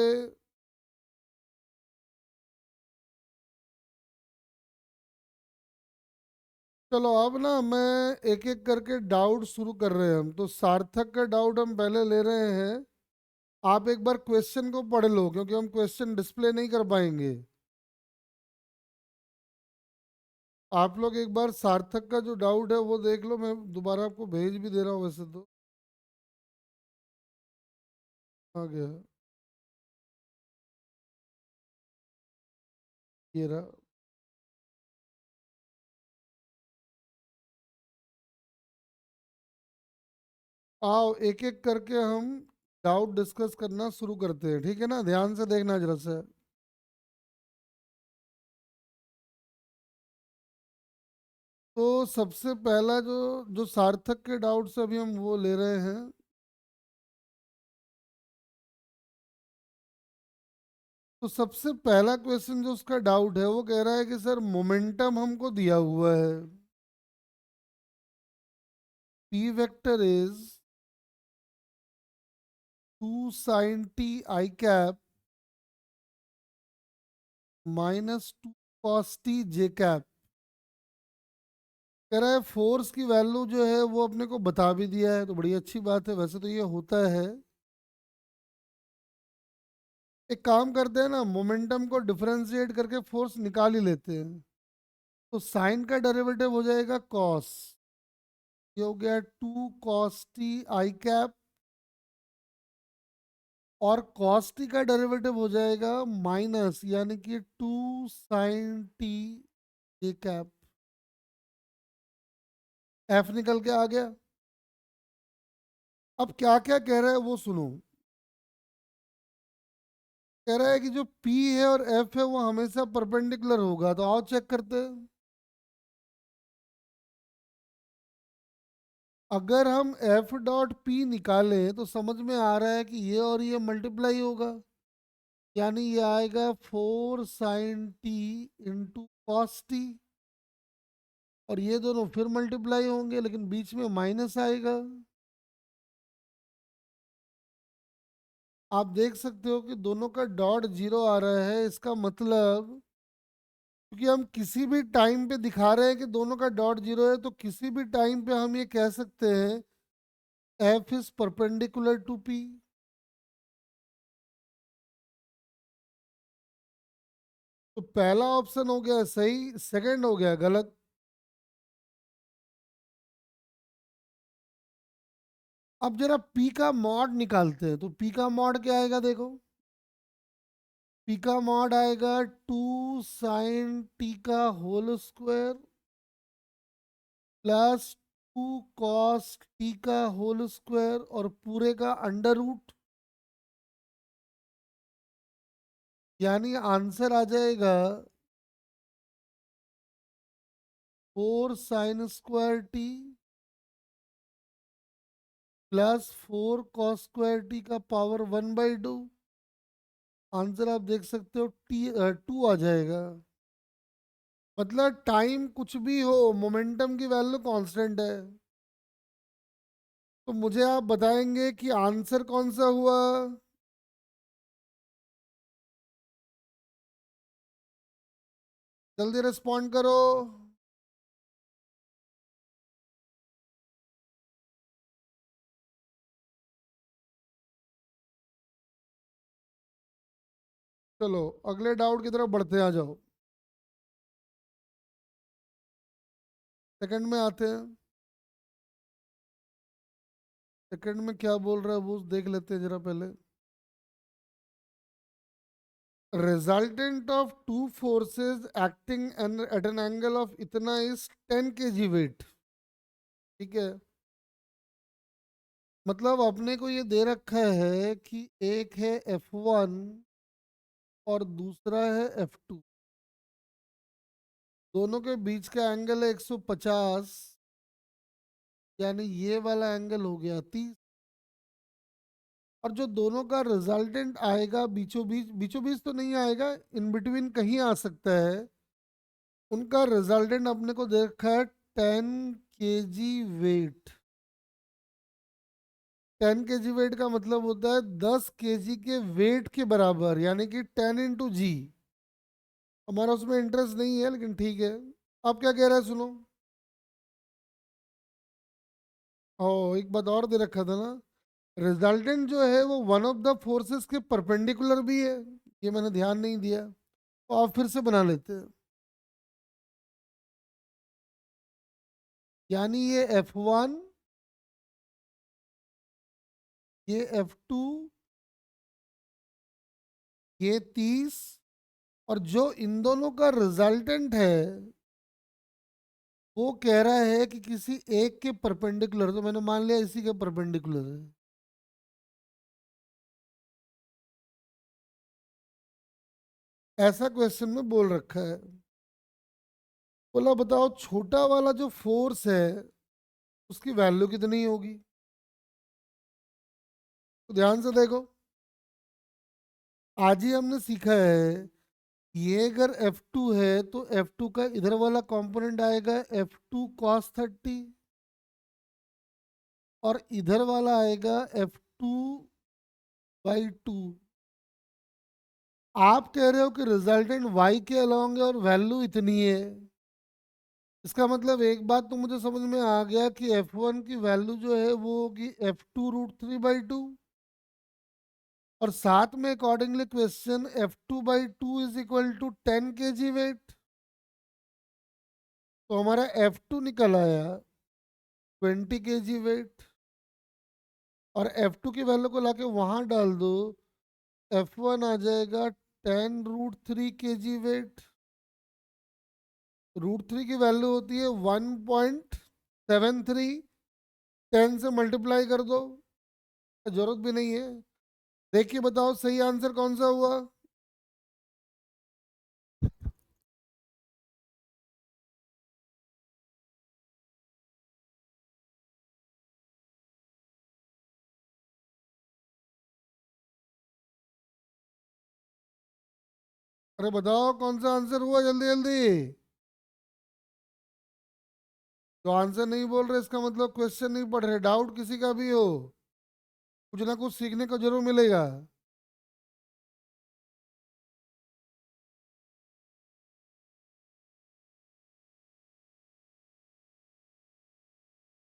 चलो अब ना मैं एक एक करके डाउट शुरू कर रहे हैं हम। तो सार्थक का डाउट हम पहले ले रहे हैं। आप एक बार क्वेश्चन को पढ़ लो, क्योंकि हम क्वेश्चन डिस्प्ले नहीं कर पाएंगे। आप लोग एक बार सार्थक का जो डाउट है वो देख लो, मैं दोबारा आपको भेज भी दे रहा हूँ वैसे तो। आ गया। ये रहा। आओ एक एक करके हम डाउट डिस्कस करना शुरू करते हैं, ठीक है ना? ध्यान से देखना जरा से। तो सबसे पहला जो जो सार्थक के डाउट्स अभी हम वो ले रहे हैं। तो सबसे पहला क्वेश्चन जो उसका डाउट है वो कह रहा है कि सर मोमेंटम हमको दिया हुआ है, P vector is 2 sin t i cap -2 cos t j cap। कह रहा है फोर्स की वैल्यू जो है वो अपने को बता भी दिया है, तो बड़ी अच्छी बात है, वैसे तो ये होता है। एक काम करते हैं ना, मोमेंटम को डिफरेंशिएट करके फोर्स निकाल ही लेते हैं। तो साइन का डेरिवेटिव हो जाएगा कॉस, ये हो गया 2 cos t i cap, और कॉस टी का डेरिवेटिव हो जाएगा माइनस, यानी कि 2 sin t j cap। F निकल के आ गया। अब क्या क्या कह रहा है वो सुनो। कह रहा है कि जो P है और F है वो हमेशा परपेंडिकुलर होगा, तो आओ चेक करते हैं। अगर हम F डॉट P निकालें तो समझ में आ रहा है कि ये और ये मल्टीप्लाई होगा, यानी ये आएगा 4 sin t × cos t, और ये दोनों फिर मल्टीप्लाई होंगे लेकिन बीच में माइनस आएगा। आप देख सकते हो कि दोनों का डॉट जीरो आ रहा है, इसका मतलब क्योंकि हम किसी भी टाइम पे दिखा रहे हैं कि दोनों का डॉट जीरो है, तो किसी भी टाइम पे हम ये कह सकते हैं F is perpendicular to P. तो पहला ऑप्शन हो गया सही, सेकंड हो गया गलत। अब जरा पी का मॉड निकालते हैं, तो पी का मॉड क्या आएगा देखो। पी का मॉड आएगा 2 sin t का होल स्क्वायर +2 cos t का होल स्क्वायर और पूरे का अंडर रूट, यानी आंसर आ जाएगा 4 sin² t +4 cos² t का पावर 1/2। आंसर आप देख सकते हो टू आ जाएगा। मतलब टाइम कुछ भी हो, मोमेंटम की वैल्यू कांस्टेंट है। तो मुझे आप बताएंगे कि आंसर कौन सा हुआ? जल्दी रिस्पॉन्ड करो। चलो अगले डाउट की तरफ बढ़ते आ जाओ। सेकंड में आते हैं। सेकंड में क्या बोल रहा है वो देख लेते हैं जरा पहले। Resultant of two forces acting at an angle of इतना इज 10 kg वेट। ठीक है, मतलब अपने को ये दे रखा है कि एक है F1 और दूसरा है F2, दोनों के बीच का एंगल है 150, यानी ये वाला एंगल हो गया 30, और जो दोनों का रिजल्टेंट आएगा बीचों बीच तो नहीं आएगा, इन बिटवीन कहीं आ सकता है, उनका रिजल्टेंट अपने को दे रखा है 10 kg वेट। 10 kg वेट का मतलब होता है 10 kg के वेट के बराबर, यानी कि 10 × G। हमारा उसमें इंटरेस्ट नहीं है लेकिन ठीक है। आप क्या कह रहे हैं सुनो। ओ एक बात और दे रखा था ना, रिजल्टेंट जो है वो वन ऑफ द फोर्सेस के परपेंडिकुलर भी है, ये मैंने ध्यान नहीं दिया, तो आप फिर से बना लेते हैं। यानी ये F1, ये F2, ये 30 और जो इन दोनों का रिजल्टेंट है वो कह रहा है कि किसी एक के परपेंडिकुलर, तो मैंने मान लिया इसी के परपेंडिकुलर है। ऐसा क्वेश्चन में बोल रखा है। बोला बताओ छोटा वाला जो फोर्स है उसकी वैल्यू कितनी होगी। तो ध्यान से देखो, आज ही हमने सीखा है ये अगर F2 है तो F2 का इधर वाला कंपोनेंट आएगा F2 cos 30 और इधर वाला आएगा F2 बाई 2। आप कह रहे हो कि रिजल्टेंट y के अलोंग है और वैल्यू इतनी है। इसका मतलब एक बात तो मुझे समझ में आ गया कि F1 की वैल्यू जो है वो होगी F2√3/2 और साथ में accordingly question F2/2 is equal to 10 kg weight. तो हमारा F2 निकल आया 20 kg वेट और F2 की वैल्यू को लाके वहां डाल दो, F1 आ जाएगा 10√3 kg वेट। √3 की वैल्यू होती है 1.73, 10 से मल्टीप्लाई कर दो, जरूरत भी नहीं है। देखिए बताओ सही आंसर कौन सा हुआ। अरे बताओ कौन सा आंसर हुआ, जल्दी जल्दी। तो आंसर नहीं बोल रहे इसका मतलब क्वेश्चन नहीं पढ़ रहे, डाउट किसी का भी हो कुछ ना कुछ सीखने को जरूर मिलेगा।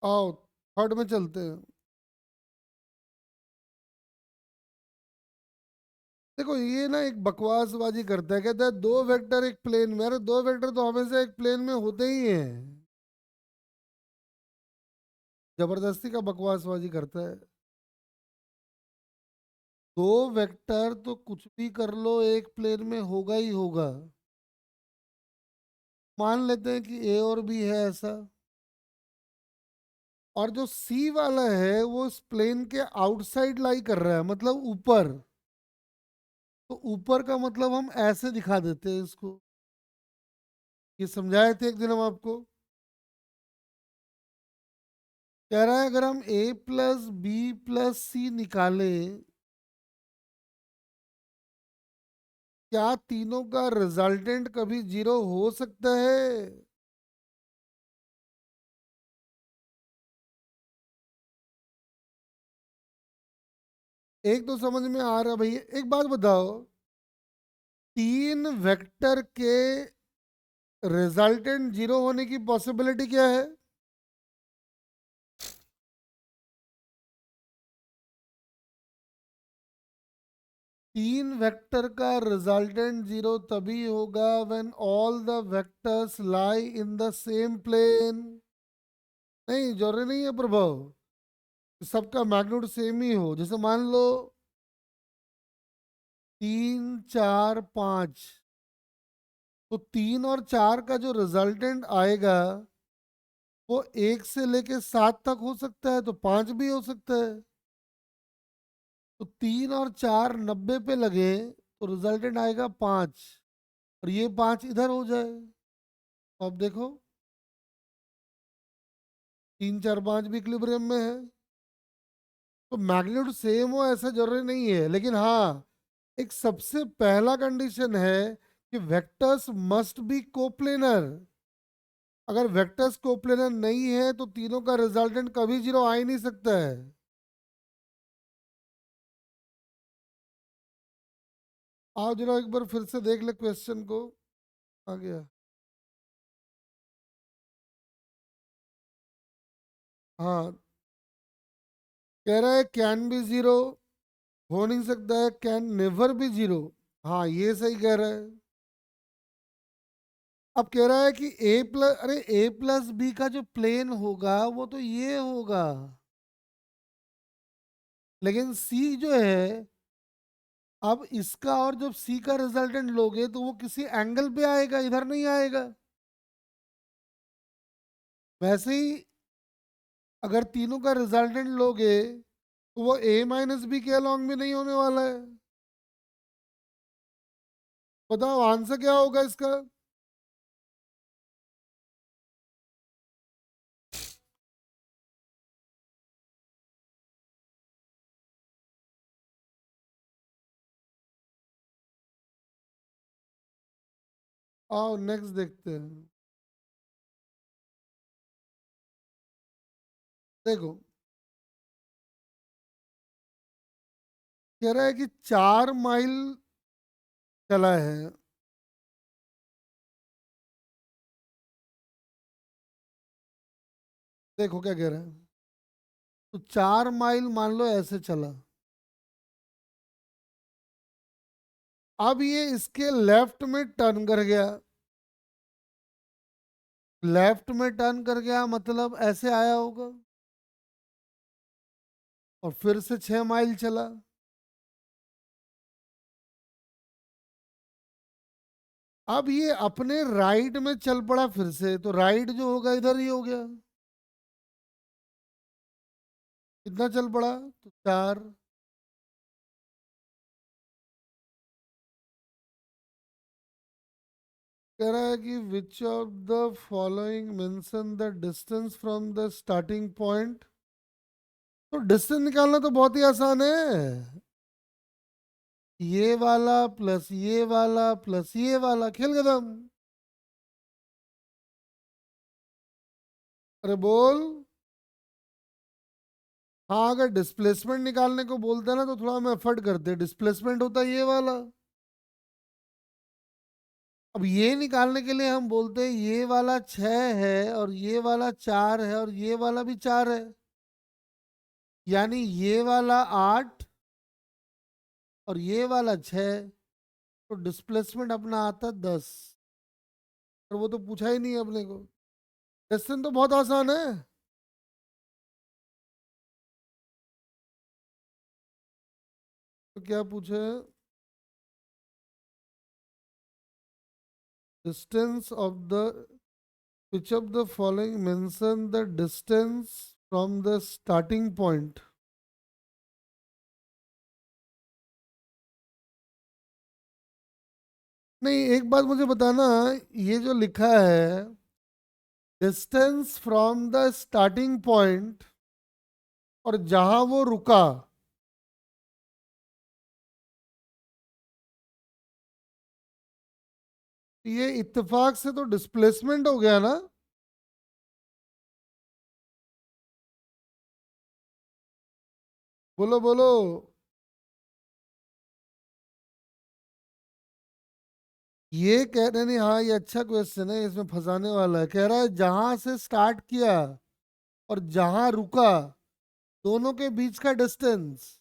आओ थर्ड में चलते हैं। देखो ये ना एक बकवासबाजी करता है, कहता है दो वेक्टर एक प्लेन में। अरे दो वेक्टर तो हमेशा एक प्लेन में होते ही हैं। जबरदस्ती का बकवासबाजी करता है। दो वेक्टर तो कुछ भी कर लो एक प्लेन में होगा ही होगा। मान लेते हैं कि ए और बी है ऐसा, और जो सी वाला है वो इस प्लेन के आउटसाइड लाई कर रहा है, मतलब ऊपर। तो ऊपर का मतलब हम ऐसे दिखा देते हैं इसको। ये समझाए थे एक दिन हम आपको। कह रहा है अगर हम ए प्लस बी प्लस सी निकालें, क्या तीनों का रिजल्टेंट कभी जीरो हो सकता है। एक तो समझ में आ रहा भैया, एक बात बताओ, तीन वेक्टर के रिजल्टेंट जीरो होने की पॉसिबिलिटी क्या है। तीन वेक्टर का रिजल्टेंट जीरो तभी होगा when all the vectors lie in the same plane. नहीं जरूरी नहीं है प्रभाव सबका मैग्नीट्यूड सेम ही हो। जैसे मान लो 3 4 5, तो 3 और 4 का जो रिजल्टेंट आएगा वो 1 से लेके 7 तक हो सकता है, तो 5 भी हो सकता है। तो 3 और 4 90 पे लगे तो रिजल्टेंट आएगा 5, और ये 5 इधर हो जाए। तो अब देखो 3 4 5 भी इक्विलिब्रियम में है। तो मैग्नीट्यूड सेम हो ऐसा जरूरी नहीं है, लेकिन हाँ एक सबसे पहला कंडीशन है कि वेक्टर्स मस्ट बी कोप्लेनर। अगर वेक्टर्स कोप्लेनर नहीं है तो तीनों का रिजल्टेंट कभी जीरो आ ही नहीं सकता है। आओ जरा एक बार फिर से देख ले क्वेश्चन को। आ गया। हाँ कह रहा है कैन बी जीरो, हो नहीं सकता है, कैन नेवर बी जीरो। हाँ ये सही कह रहा है। अब कह रहा है कि ए प्लस, अरे ए प्लस बी का जो प्लेन होगा वो तो ये होगा, लेकिन सी जो है अब इसका और जब सी का रिजल्टेंट लोगे तो वो किसी एंगल पे आएगा, इधर नहीं आएगा। वैसे ही अगर तीनों का रिजल्टेंट लोगे तो वो ए माइनस बी के अलॉन्ग भी नहीं होने वाला है। बताओ आंसर क्या होगा इसका? आओ नेक्स्ट देखते हैं। देखो कह रहा है कि 4 माइल चला है। देखो क्या कह रहा है, तो 4 माइल मान लो ऐसे चला। अब ये इसके लेफ्ट में टर्न कर गया। लेफ्ट में टर्न कर गया मतलब ऐसे आया होगा और फिर से 6 माइल चला। अब ये अपने राइट में चल पड़ा फिर से, तो राइट जो होगा इधर ही हो गया। कितना चल पड़ा? तो 4। कह रहा है कि which of the following mention the distance from the starting point. तो डिस्टेंस निकालना तो बहुत ही आसान है। ये वाला प्लस ये वाला प्लस ये वाला, खेल खत्म। अरे बोल। हाँ अगर डिस्प्लेसमेंट निकालने को बोलते ना तो थोड़ा हम एफर्ट करते, डिस्प्लेसमेंट होता ये वाला। अब ये निकालने के लिए हम बोलते हैं ये वाला 6 है और ये वाला 4 है और ये वाला भी 4 है, यानी ये वाला 8 और ये वाला 6। तो डिस्प्लेसमेंट अपना आता 10। और वो तो पूछा ही नहीं है अपने को। क्वेश्चन तो बहुत आसान है। तो क्या पूछे? Distance of the which of the following mention the distance from the starting point? नहीं एक बात मुझे बताना, ये जो लिखा है distance from the starting point और जहां वो रुका, ये इत्तेफाक से तो डिस्प्लेसमेंट हो गया ना। बोलो बोलो। ये कह रहे नहीं, हाँ ये अच्छा क्वेश्चन है, इसमें फंसाने वाला है। कह रहा है जहां से स्टार्ट किया और जहां रुका दोनों के बीच का डिस्टेंस।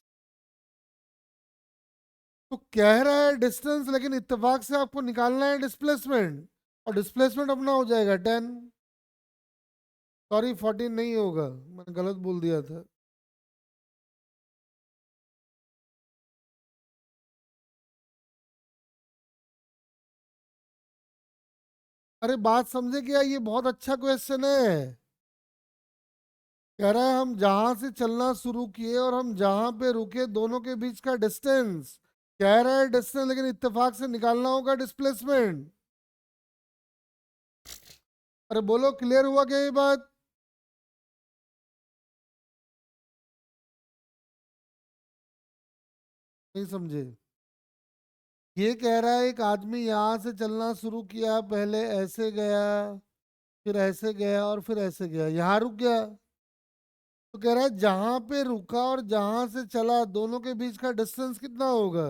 तो कह रहा है डिस्टेंस, लेकिन इत्तेफाक से आपको निकालना है डिस्प्लेसमेंट, और डिस्प्लेसमेंट अपना हो जाएगा 10। सॉरी 14 नहीं होगा, मैंने गलत बोल दिया था। अरे बात समझे क्या, ये बहुत अच्छा क्वेश्चन है। कह रहा है हम जहां से चलना शुरू किए और हम जहां पे रुके दोनों के बीच का डिस्टेंस। कह रहा है डिस्टेंस, लेकिन इत्तेफाक से निकालना होगा डिस्प्लेसमेंट। अरे बोलो क्लियर हुआ क्या ये बात? नहीं समझे? ये कह रहा है एक आदमी यहां से चलना शुरू किया, पहले ऐसे गया, फिर ऐसे गया और फिर ऐसे गया, यहाँ रुक गया। तो कह रहा है जहां पे रुका और जहां से चला दोनों के बीच का डिस्टेंस कितना होगा।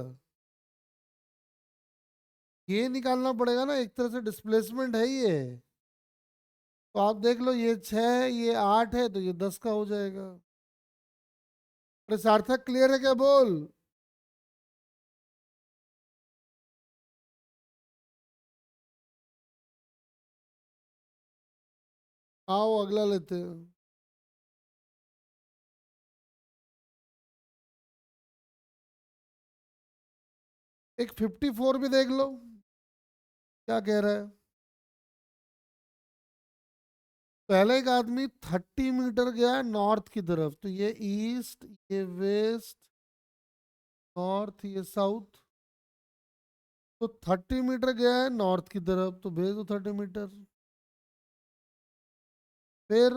ये निकालना पड़ेगा ना, एक तरह से डिस्प्लेसमेंट है ये। तो आप देख लो, ये 6 ये 8 है तो ये 10 का हो जाएगा। अरे सार्थक क्लियर है क्या बोल? आओ अगला लेते हैं। एक 54 भी देख लो क्या कह रहा है। पहले एक आदमी 30 मीटर गया है नॉर्थ की तरफ, तो ये ईस्ट, ये वेस्ट, नॉर्थ, ये साउथ। तो 30 मीटर गया है नॉर्थ की तरफ, तो भेज दो 30 मीटर। फिर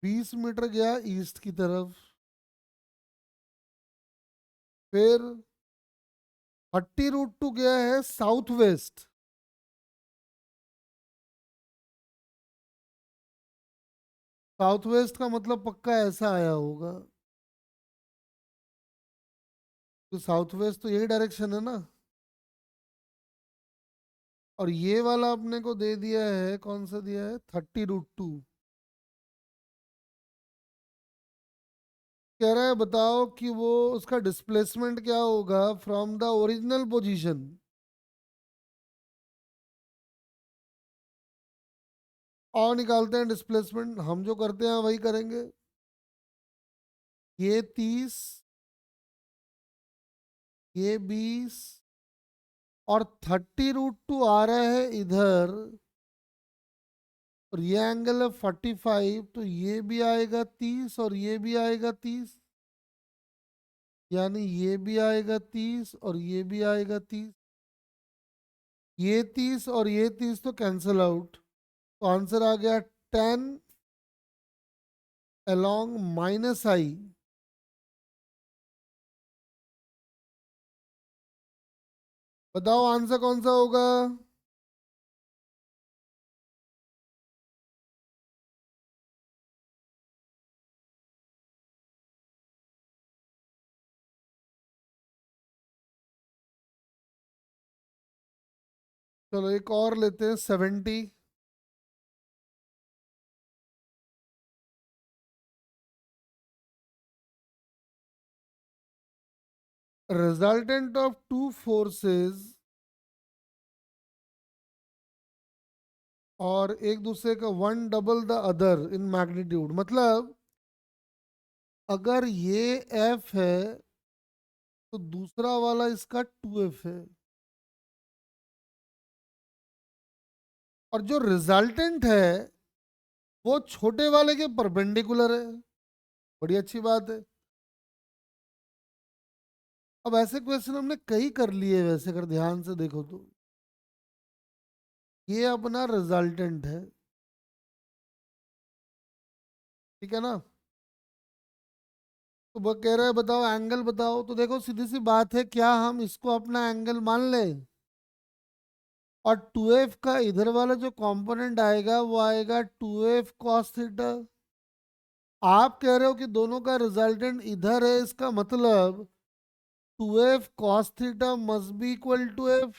20 मीटर गया ईस्ट की तरफ। फिर 30√2 गया है साउथ वेस्ट। साउथ वेस्ट का मतलब पक्का ऐसा आया होगा, तो साउथ वेस्ट तो यही डायरेक्शन है ना। और ये वाला अपने को दे दिया है, कौन सा दिया है, 30√2। कह रहा है बताओ कि वो उसका डिस्प्लेसमेंट क्या होगा फ्रॉम द ओरिजिनल पोजीशन। और निकालते हैं डिस्प्लेसमेंट, हम जो करते हैं वही करेंगे। ये 30, ये 20, और 30√2 आ रहा है इधर, और ये एंगल है 45, तो ये भी आएगा 30 और ये भी आएगा 30, यानी ये भी आएगा 30 और ये भी आएगा 30। ये 30 और ये 30 तो कैंसल आउट, तो आंसर आ गया 10 along -i। बताओ आंसर कौन सा होगा। चलो एक और लेते हैं, 70। रिजल्टेंट ऑफ टू फोर्सेस और एक दूसरे का one double the other in magnitude, मतलब अगर ये एफ है तो दूसरा वाला इसका 2f है, और जो रिजल्टेंट है वो छोटे वाले के परपेंडिकुलर है। बड़ी अच्छी बात है। अब ऐसे क्वेश्चन हमने कई कर लिए वैसे, अगर ध्यान से देखो तो। ये अपना रिजल्टेंट है, ठीक है ना। तो वो कह रहा है बताओ एंगल बताओ, तो देखो सीधी सी बात है, क्या हम इसको अपना एंगल मान लें, और 2f का इधर वाला जो कंपोनेंट आएगा वो आएगा 2f cos थीटा। आप कह रहे हो कि दोनों का रिजल्टेंट इधर है, इसका मतलब 2f cos theta must be equal to f,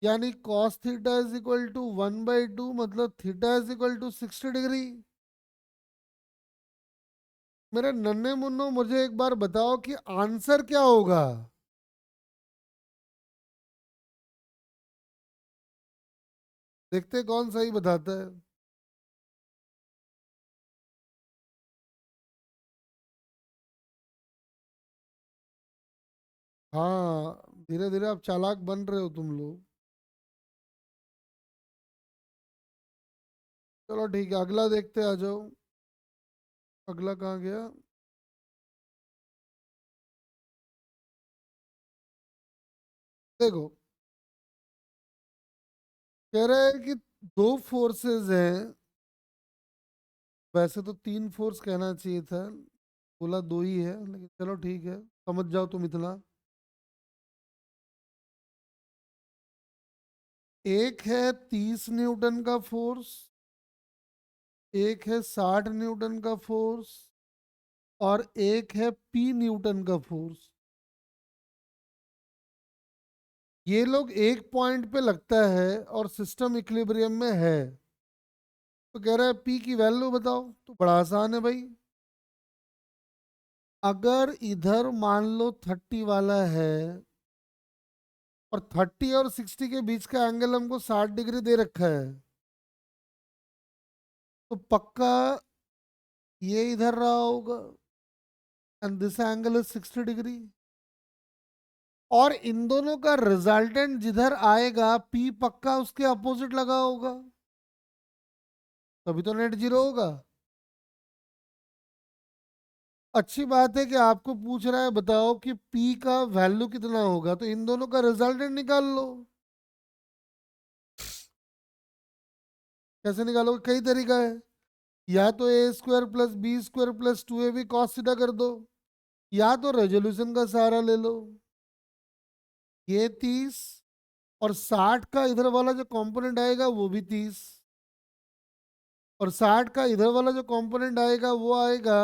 यानी cos theta is equal to 1/2, मतलब theta is equal to 60 degree. मेरे नन्हे मुन्नो मुझे एक बार बताओ कि आंसर क्या होगा। देखते कौन सही बताता है। हाँ, धीरे धीरे आप चालाक बन रहे हो तुम लोग। चलो ठीक है, अगला देखते आ जाओ। अगला कहाँ गया। देखो, कह रहा है कि दो फोर्सेस हैं, वैसे तो तीन फोर्स कहना चाहिए था, बोला दो ही है, लेकिन चलो ठीक है, समझ जाओ तुम इतना। एक है 30 न्यूटन का फोर्स, एक है 60 न्यूटन का फोर्स, और एक है p न्यूटन का फोर्स। ये लोग एक पॉइंट पे लगता है और सिस्टम इक्विलिब्रियम में है। तो कह रहा है p की वैल्यू बताओ, तो बड़ा आसान है भाई। अगर इधर मान लो 30 वाला है, और 30 और 60 के बीच का एंगल हमको 60 डिग्री दे रखा है, तो पक्का ये इधर रहा होगा, and this angle is 60 degree. और इन दोनों का रिजल्टेंट जिधर आएगा पी पक्का उसके अपोजिट लगा होगा, तभी तो नेट जीरो होगा। अच्छी बात है कि आपको पूछ रहा है बताओ कि पी का वैल्यू कितना होगा, तो इन दोनों का रिजल्टेंट निकाल लो। कैसे निकालोगे? कई तरीका है। या तो A square plus B square plus two A B cos theta कर दो, या तो रेजोल्यूशन का सहारा ले लो। ये 30 और 60 का इधर वाला जो कंपोनेंट आएगा वो भी 30, और 60 का इधर वाला जो कंपोनेंट आएगा वो आएगा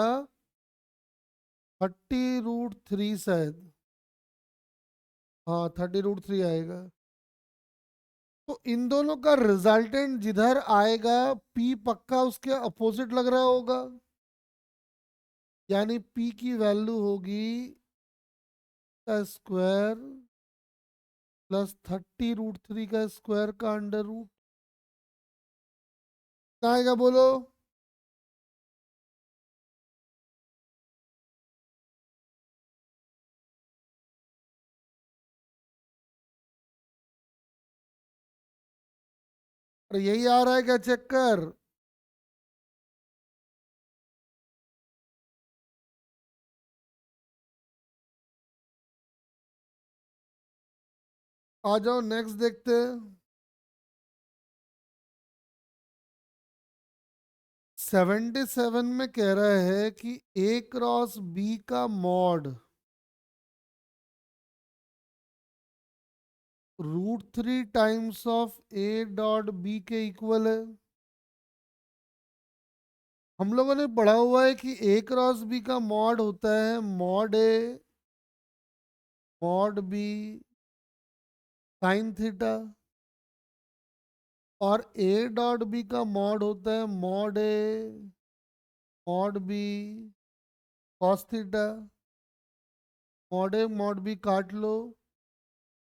30√3 शायद। हाँ 30√3 आएगा। तो इन दोनों का रिजल्टेंट जिधर आएगा पी पक्का उसके अपोजिट लग रहा होगा, यानी पी की वैल्यू होगी का स्क्वायर प्लस 30√3 का स्क्वायर का अंडर रूट। क्या आएगा बोलो? अरे यही आ रहा है क्या? चेक कर। आ जाओ नेक्स्ट देखते हैं। 77 में कह रहा है कि ए क्रॉस बी का mod √3 of A dot B के इक्वल है। हम लोगों ने पढ़ा हुआ है कि ए क्रॉस बी का मॉड होता है mod A mod B sine theta, और ए डॉट बी का मॉड होता है mod A mod B cos theta. Mod A mod B काट लो,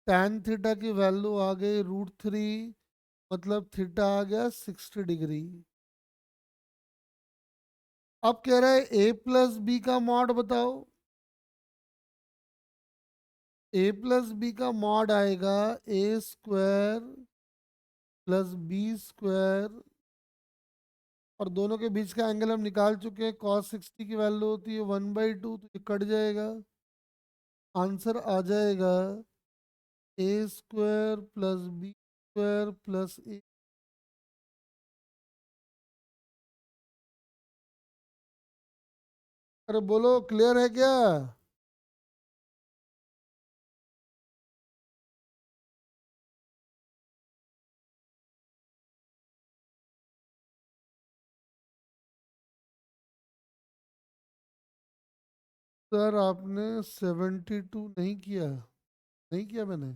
टैन थीटा की वैल्यू आ गई √3, मतलब थीटा आ गया 60 डिग्री। अब कह रहा है ए प्लस बी का मॉड बताओ। ए प्लस बी का मॉड आएगा ए स्क्वायर प्लस बी स्क्वायर, और दोनों के बीच का एंगल हम निकाल चुके हैं, कॉस 60 की वैल्यू होती है 1/2, तो ये कट जाएगा। आंसर आ जाएगा A square plus B square plus A. अरे बोलो क्लियर है क्या? सर आपने 72 नहीं किया? नहीं किया मैंने?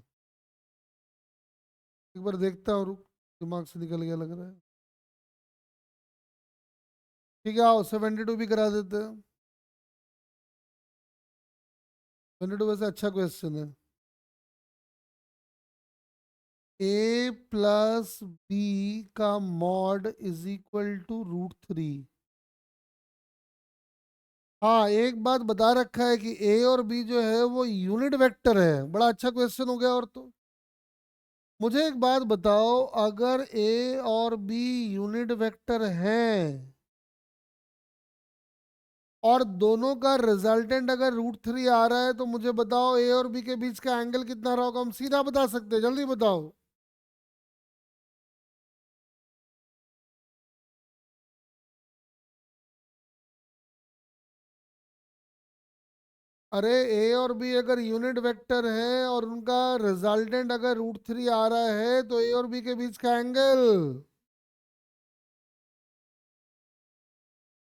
एक बार देखता हूँ, रुक, दिमाग से निकल गया लग रहा है। ठीक है आओ 72 भी करा देते हैं। 72 वैसे अच्छा क्वेश्चन है। ए प्लस बी का मॉड इज इक्वल टू √3। हाँ एक बात बता रखा है कि ए और बी जो है वो यूनिट वेक्टर है, बड़ा अच्छा क्वेश्चन हो गया। और तो मुझे एक बात बताओ, अगर ए और बी यूनिट वेक्टर हैं और दोनों का रिजल्टेंट अगर √3 आ रहा है, तो मुझे बताओ ए और बी के बीच का एंगल कितना रहा होगा? हम सीधा बता सकते हैं, जल्दी बताओ। अरे ए और बी अगर यूनिट वेक्टर है और उनका रिजल्टेंट अगर √3 आ रहा है, तो ए और बी के बीच का एंगल।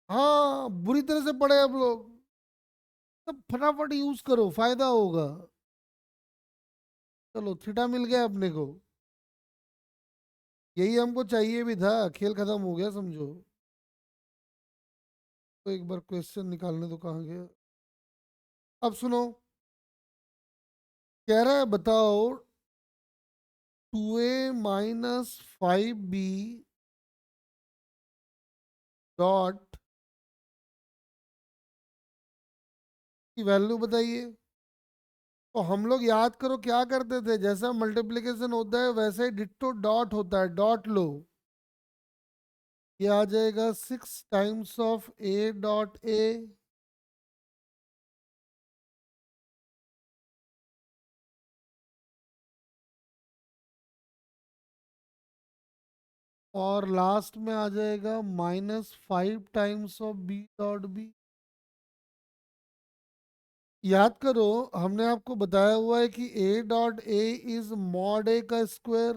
हाँ बुरी तरह से पढ़े आप लोग, तब फटाफट यूज करो, फायदा होगा। चलो थीटा मिल गया अपने को, यही हमको चाहिए भी था, खेल खत्म हो गया समझो। तो एक बार क्वेश्चन निकालने तो कहाँ गया? अब सुनो, कह रहा है बताओ 2a - 5b डॉट की वैल्यू बताइए। तो हम लोग याद करो क्या करते थे, जैसा मल्टीप्लिकेशन होता है वैसे ही डिट्टो डॉट होता है, डॉट लो। ये आ जाएगा 6 times of a dot a, और लास्ट में आ जाएगा -5 times of b dot b। याद करो, हमने आपको बताया हुआ है कि a.a इज मॉड a का स्क्वायर,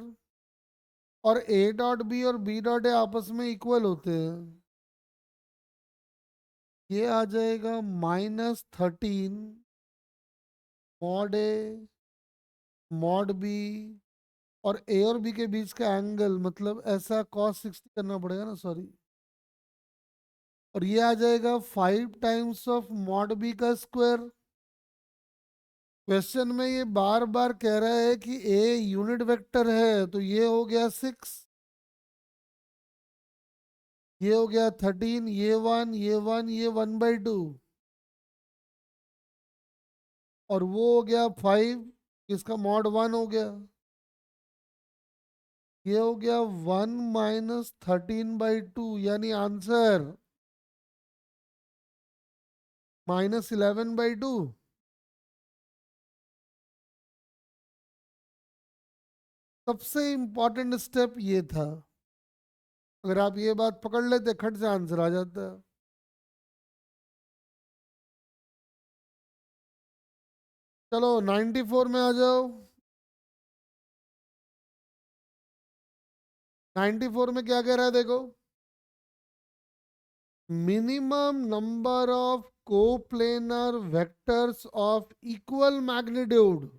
और a.b और b.a आपस में इक्वल होते हैं। ये आ जाएगा -13 मॉड a मॉड b, और ए और बी के बीच का एंगल मतलब ऐसा cos 60 करना पड़ेगा ना, सॉरी। और ये आ जाएगा 5 टाइम्स ऑफ मॉड बी का स्क्वायर। क्वेश्चन में ये बार बार कह रहा है कि ए यूनिट वेक्टर है, तो ये हो गया 6, ये हो गया 13, ये 1, ये 1, ये 1/2, और वो हो गया 5, इसका मॉड 1 हो गया। ये हो गया 1 - 13/2, यानी आंसर -11/2। सबसे इंपॉर्टेंट स्टेप ये था, अगर आप ये बात पकड़ लेते खट से आंसर आ जाता। चलो 94 में आ जाओ। 94 में क्या कह रहा है देखो, minimum number of coplanar vectors of equal magnitude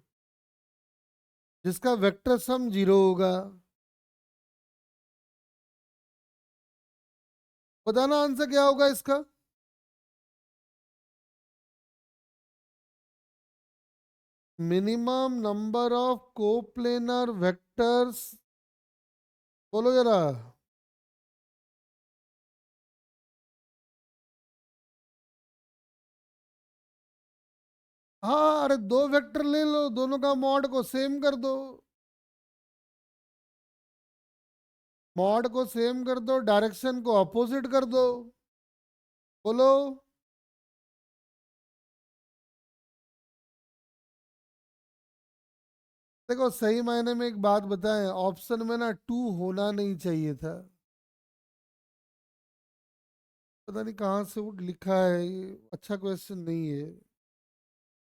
जिसका वेक्टर सम 0 होगा। बताना आंसर क्या होगा इसका। Minimum number of coplanar vectors, बोलो जरा। हाँ, अरे दो वेक्टर ले लो, दोनों का मॉड को सेम कर दो। मॉड को सेम कर दो, डायरेक्शन को अपोजिट कर दो। बोलो। देखो सही मायने में एक बात बताएं, ऑप्शन में ना 2 होना नहीं चाहिए था। पता नहीं कहाँ से वो लिखा है, ये अच्छा क्वेश्चन नहीं है।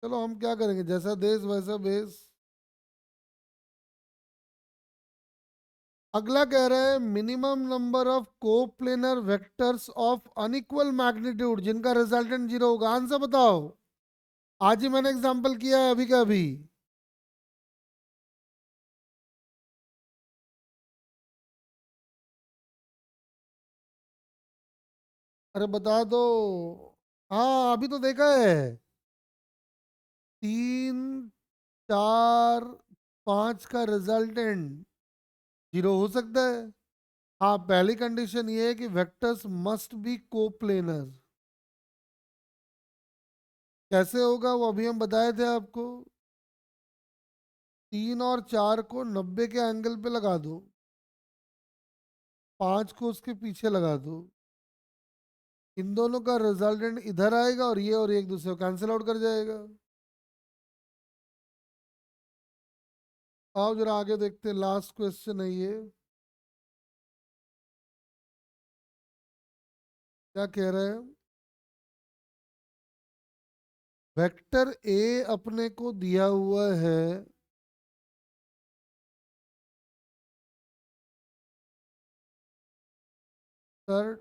चलो हम क्या करेंगे, जैसा देश वैसा बेस। अगला कह रहा है minimum number of coplanar vectors of unequal magnitude जिनका रिजल्टेंट 0 होगा। आंसर बताओ। आज ही मैंने एग्जांपल किया है अभी का अभी। अरे बता दो। हाँ अभी तो देखा है। 3, 4, 5 का रिजल्टेंट 0 हो सकता है। हाँ, पहली कंडीशन ये है कि वेक्टर्स मस्ट बी कोप्लेनर। कैसे होगा वो अभी हम बताए थे आपको। 3 और 4 को 90 के एंगल पे लगा दो, 5 को उसके पीछे लगा दो, इन दोनों का रिजल्टेंट इधर आएगा, और ये एक दूसरे को कैंसिल आउट कर जाएगा। आओ जरा आगे देखते हैं, लास्ट क्वेश्चन है ये। क्या कह रहे हैं, वेक्टर ए अपने को दिया हुआ है, सर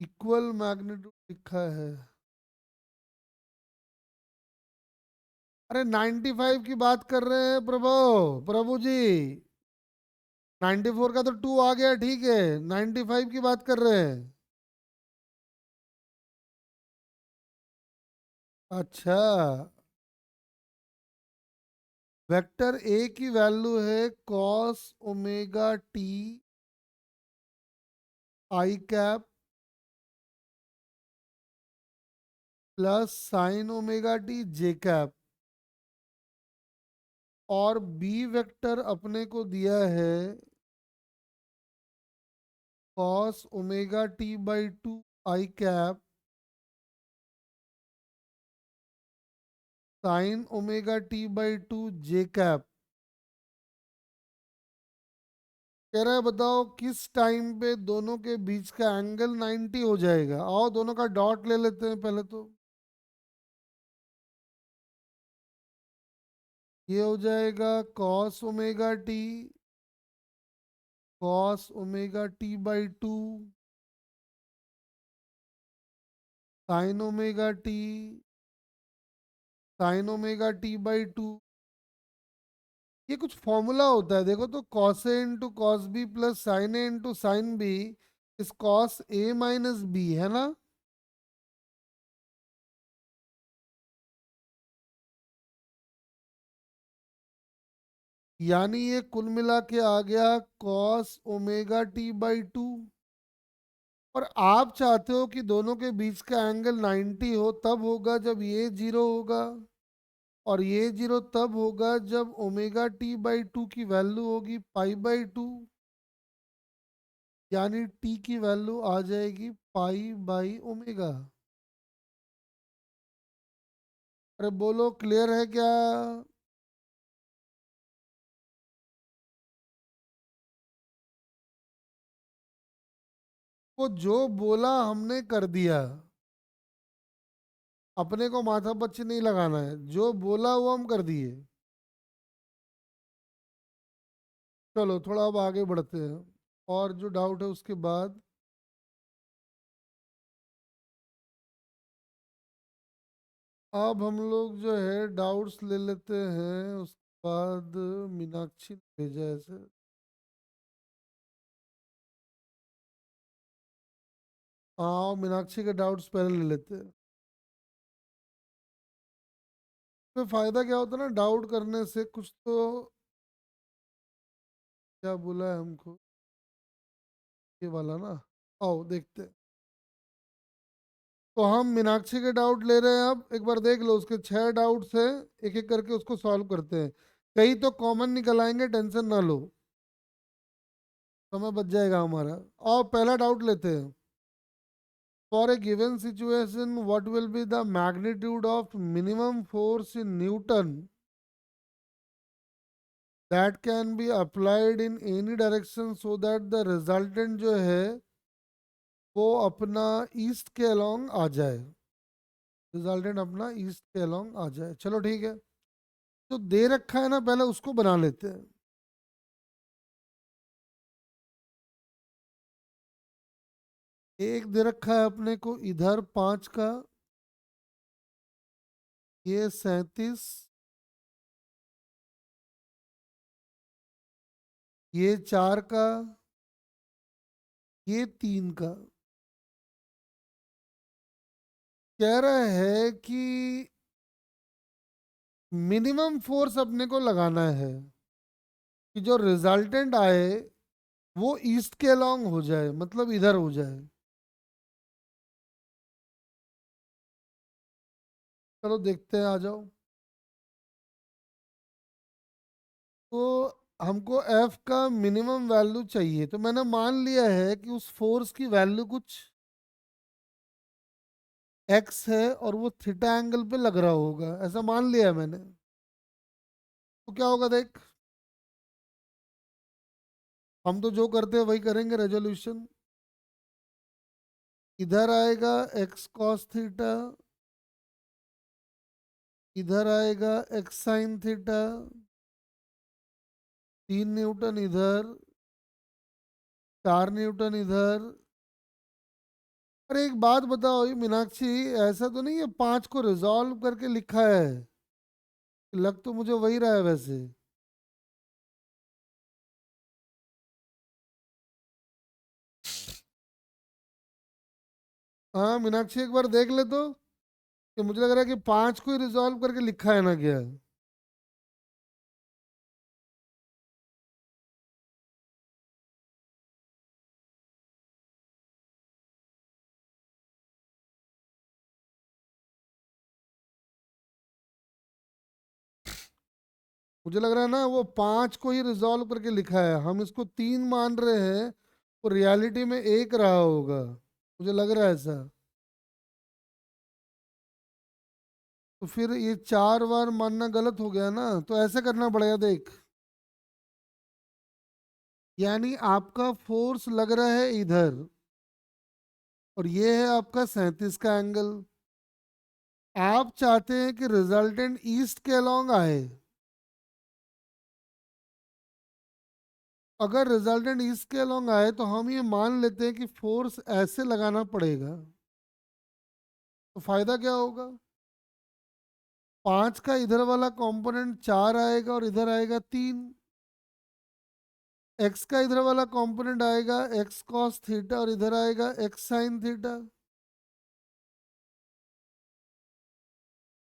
इक्वल मैग्नीट्यूड लिखा है। अरे 95 की बात कर रहे हैं प्रभु, प्रभु जी। 94 का तो 2 आ गया, ठीक है, 95 की बात कर रहे हैं। अच्छा, वेक्टर ए की वैल्यू है cos omega T I cap plus sign omega T J cap. और बी वेक्टर अपने को दिया है cos omega T by to I cap sine omega T by to J cap. कह रहा है बताओ किस टाइम पे दोनों के बीच का एंगल 90 हो जाएगा। आओ दोनों का डॉट ले लेते हैं पहले तो। ये हो जाएगा cos omega T by two sine omega T sine omega T by two. ये कुछ फॉर्मूला होता है देखो तो, cos A into cos B plus sine A into sine B is cos A minus B, है ना। यानी ये कुल मिला के आ गया cos omega T by two. और आप चाहते हो कि दोनों के बीच का एंगल 90 हो, तब होगा जब ये जीरो होगा और ये जीरो तब होगा जब ओमेगा टी बाई टू की वैल्यू होगी पाई बाई टू। यानी टी की वैल्यू आ जाएगी पाई बाई ओमेगा। अरे बोलो क्लियर है क्या। वो जो बोला हमने कर दिया, अपने को माथा पच्ची नहीं लगाना है, जो बोला वो हम कर दिए। चलो थोड़ा अब आगे बढ़ते हैं और जो डाउट है उसके बाद। अब हम लोग जो है डाउट्स ले लेते हैं, उसके बाद मीनाक्षी ने भेजा है ऐसे। हाँ मीनाक्षी के डाउट्स पहले ले लेते हैं। तो फायदा क्या होता है ना डाउट करने से, कुछ तो। क्या बोला है हमको, ये वाला ना। आओ देखते हैं। तो हम मीनाक्षी के डाउट ले रहे हैं। अब एक बार देख लो, उसके 6 डाउट्स हैं, एक एक करके उसको सॉल्व करते हैं। कई तो कॉमन निकल आएंगे, टेंशन ना लो, समय बच जाएगा हमारा। और पहला डाउट लेते हैं। For a given situation what will be the magnitude of minimum force in newton that can be applied in any direction so that the resultant जो है वो अपना ईस्ट के अलोंग आ जाए। रिजल्टेंट अपना ईस्ट के अलोंग आ जाए। चलो ठीक है, तो दे रखा है ना, पहले उसको बना लेते हैं। एक दे रखा है अपने को इधर 5 का, ये 37, ये 4 का, ये 3 का। कह रहा है कि मिनिमम फोर्स अपने को लगाना है कि जो रिजल्टेंट आए वो ईस्ट के अलोंग हो जाए, मतलब इधर हो जाए। चलो देखते हैं, आ जाओ। तो हमको एफ का मिनिमम वैल्यू चाहिए, तो मैंने मान लिया है कि उस फोर्स की वैल्यू कुछ एक्स है और वो थीटा एंगल पे लग रहा होगा, ऐसा मान लिया है मैंने। तो क्या होगा देख, हम तो जो करते हैं वही करेंगे। रेजोल्यूशन इधर आएगा एक्स कॉस थीटा, इधर आएगा एक्स साइन थीटा, 3 न्यूटन इधर, 4 न्यूटन इधर। अरे एक बात बताओ ये मीनाक्षी, ऐसा तो नहीं है 5 को रिजॉल्व करके लिखा है। लग तो मुझे वही रहा है वैसे। हाँ मीनाक्षी एक बार देख ले तो, कि मुझे लग रहा है कि 5 को ही रिजॉल्व करके लिखा है ना क्या। मुझे लग रहा है ना वो 5 को ही रिजॉल्व करके लिखा है, हम इसको 3 मान रहे हैं, वो रियलिटी में 1 रहा होगा, मुझे लग रहा है ऐसा। तो फिर ये 4 बार मानना गलत हो गया ना, तो ऐसे करना पड़ेगा देख। यानी आपका फोर्स लग रहा है इधर, और ये है आपका 37 का एंगल। आप चाहते हैं कि रिजल्टेंट ईस्ट के अलोंग आए। अगर रिजल्टेंट ईस्ट के अलोंग आए तो हम ये मान लेते हैं कि फोर्स ऐसे लगाना पड़ेगा। तो फायदा क्या होगा? 5 का इधर वाला कंपोनेंट 4 आएगा और इधर आएगा 3। एक्स का इधर वाला कंपोनेंट आएगा एक्स कॉस थीटा और इधर आएगा एक्स साइन थीटा।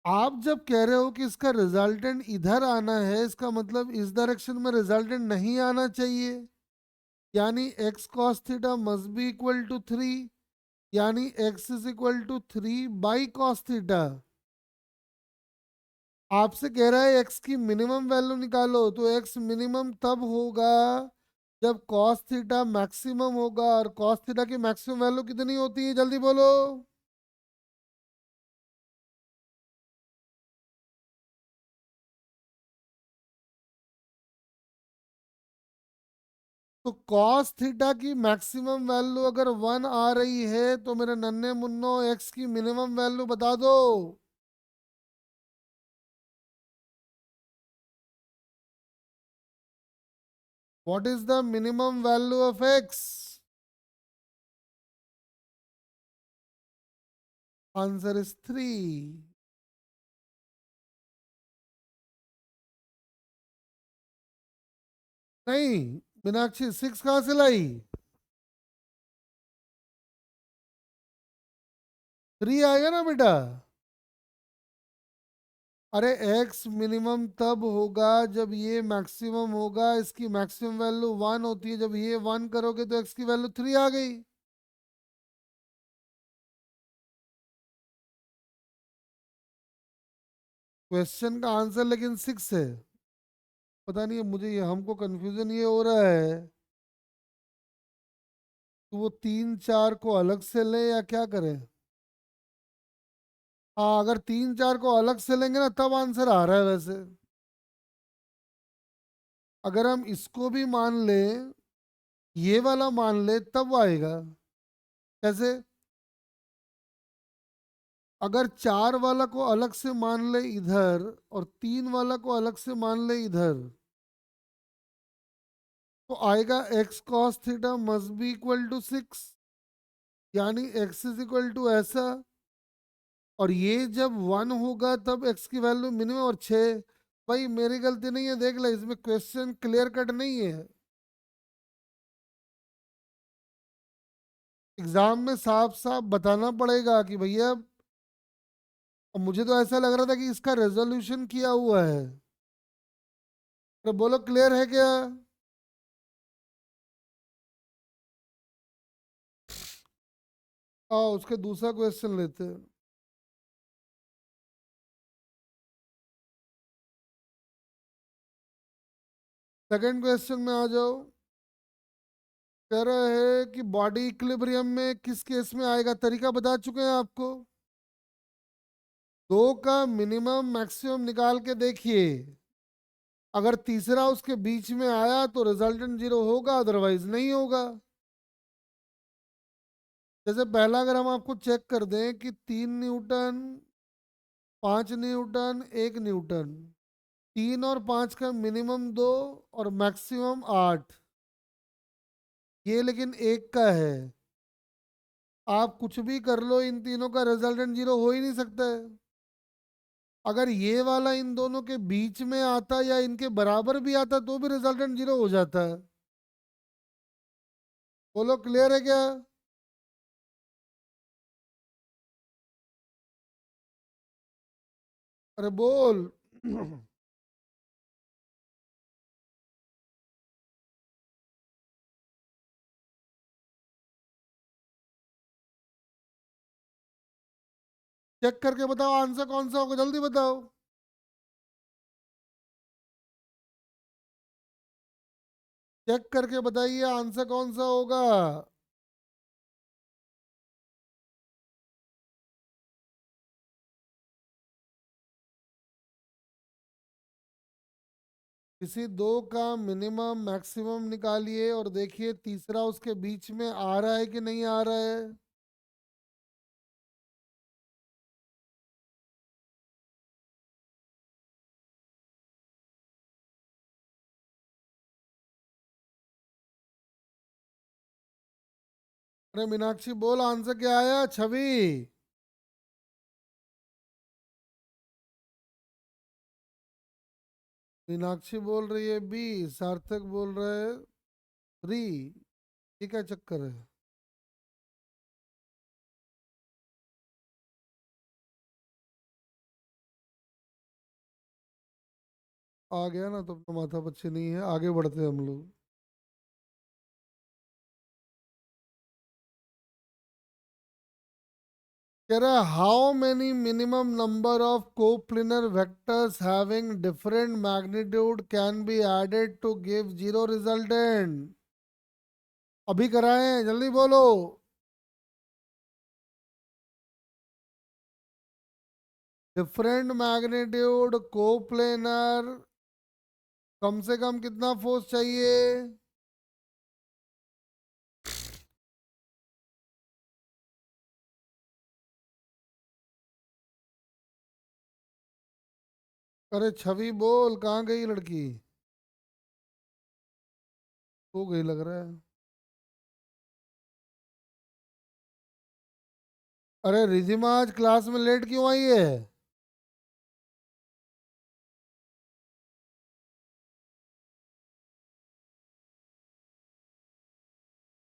आप जब कह रहे हो कि इसका रिजल्टेंट इधर आना है, इसका मतलब इस डायरेक्शन में रिजल्टेंट नहीं आना चाहिए। यानी X cos theta must be equal to 3, यानी X is equal to 3/cos theta. आपसे कह रहा है एक्स की मिनिमम वैल्यू निकालो, तो एक्स मिनिमम तब होगा जब कॉस थीटा मैक्सिमम होगा। और कॉस थीटा की मैक्सिमम वैल्यू कितनी होती है, जल्दी बोलो। तो कॉस थीटा की मैक्सिमम वैल्यू अगर 1 आ रही है तो मेरे नन्हे मुन्नो एक्स की मिनिमम वैल्यू बता दो। What is the minimum value of x? Answer is 3। नहीं, मीनाक्षी 6 कहाँ से लाई? 3 आएगा ना बेटा। अरे एक्स मिनिमम तब होगा जब ये मैक्सिमम होगा। इसकी मैक्सिमम वैल्यू 1 होती है, जब ये 1 करोगे तो एक्स की वैल्यू 3 आ गई। क्वेश्चन का आंसर लेकिन 6 है। पता नहीं है मुझे, ये हमको कंफ्यूजन ये हो रहा है कि वो 3 4 को अलग से ले या क्या करें। हाँ, अगर 3 4 को अलग से लेंगे ना तब आंसर आ रहा है वैसे। अगर हम इसको भी मान लें, ये वाला मान ले, तब आएगा। कैसे? अगर 4 वाला को अलग से मान ले इधर और 3 वाला को अलग से मान ले इधर, तो आएगा X cos theta must be equal to 6। यानी एक्स इज इक्वल टू ऐसा। और ये जब 1 होगा तब एक्स की वैल्यू मिनिमम और 6। भाई मेरी गलती नहीं है, देख ले, इसमें क्वेश्चन क्लियर कट नहीं है। एग्जाम में साफ साफ बताना पड़ेगा कि भैया, अब मुझे तो ऐसा लग रहा था कि इसका रेजोल्यूशन किया हुआ है। तो बोलो क्लियर है क्या? आओ उसके दूसरा क्वेश्चन लेते हैं। सेकंड क्वेश्चन में आ जाओ। कह रहा है कि बॉडी इक्विलिब्रियम में किस केस में आएगा, तरीका बता चुके हैं आपको। 2 का मिनिमम मैक्सिमम निकाल के देखिए। अगर तीसरा उसके बीच में आया तो रिजल्टेंट 0 होगा, अदरवाइज नहीं होगा। जैसे पहला अगर हम आपको चेक कर दें कि 3 न्यूटन, 5 न्यूटन, 1 न्यूटन, 3 और 5 का मिनिमम 2 और मैक्सिमम 8। ये लेकिन 1 का है। आप कुछ भी कर लो, इन तीनों का रिजल्टेंट 0 हो ही नहीं सकता है। अगर ये वाला इन दोनों के बीच में आता या इनके बराबर भी आता तो भी रिजल्टेंट 0 हो जाता है। बोलो क्लियर है क्या? अरे बोल। चेक करके बताओ आंसर कौन सा होगा, जल्दी बताओ। चेक करके बताइए आंसर कौन सा होगा। किसी दो का मिनिमम मैक्सिमम निकालिए और देखिए तीसरा उसके बीच में आ रहा है कि नहीं आ रहा है। अरे मीनाक्षी बोल आंसर क्या आया। छवि। मीनाक्षी बोल रही है बी, सार्थक बोल रहा है 3। ये क्या चक्कर है। आ गया ना, तो माथा पच्ची नहीं है, आगे बढ़ते हैं हम लोग। कह रहा है how many minimum number of coplanar vectors having different magnitude can be added to give zero resultant. अभी कराएं, जल्दी बोलो। डिफरेंट मैग्नीट्यूड कोप्लेनर, कम से कम कितना फोर्स चाहिए। अरे छवि बोल, कहाँ गई लड़की। हो गई लग रहा है। अरे रिधिमा आज क्लास में लेट क्यों आई है।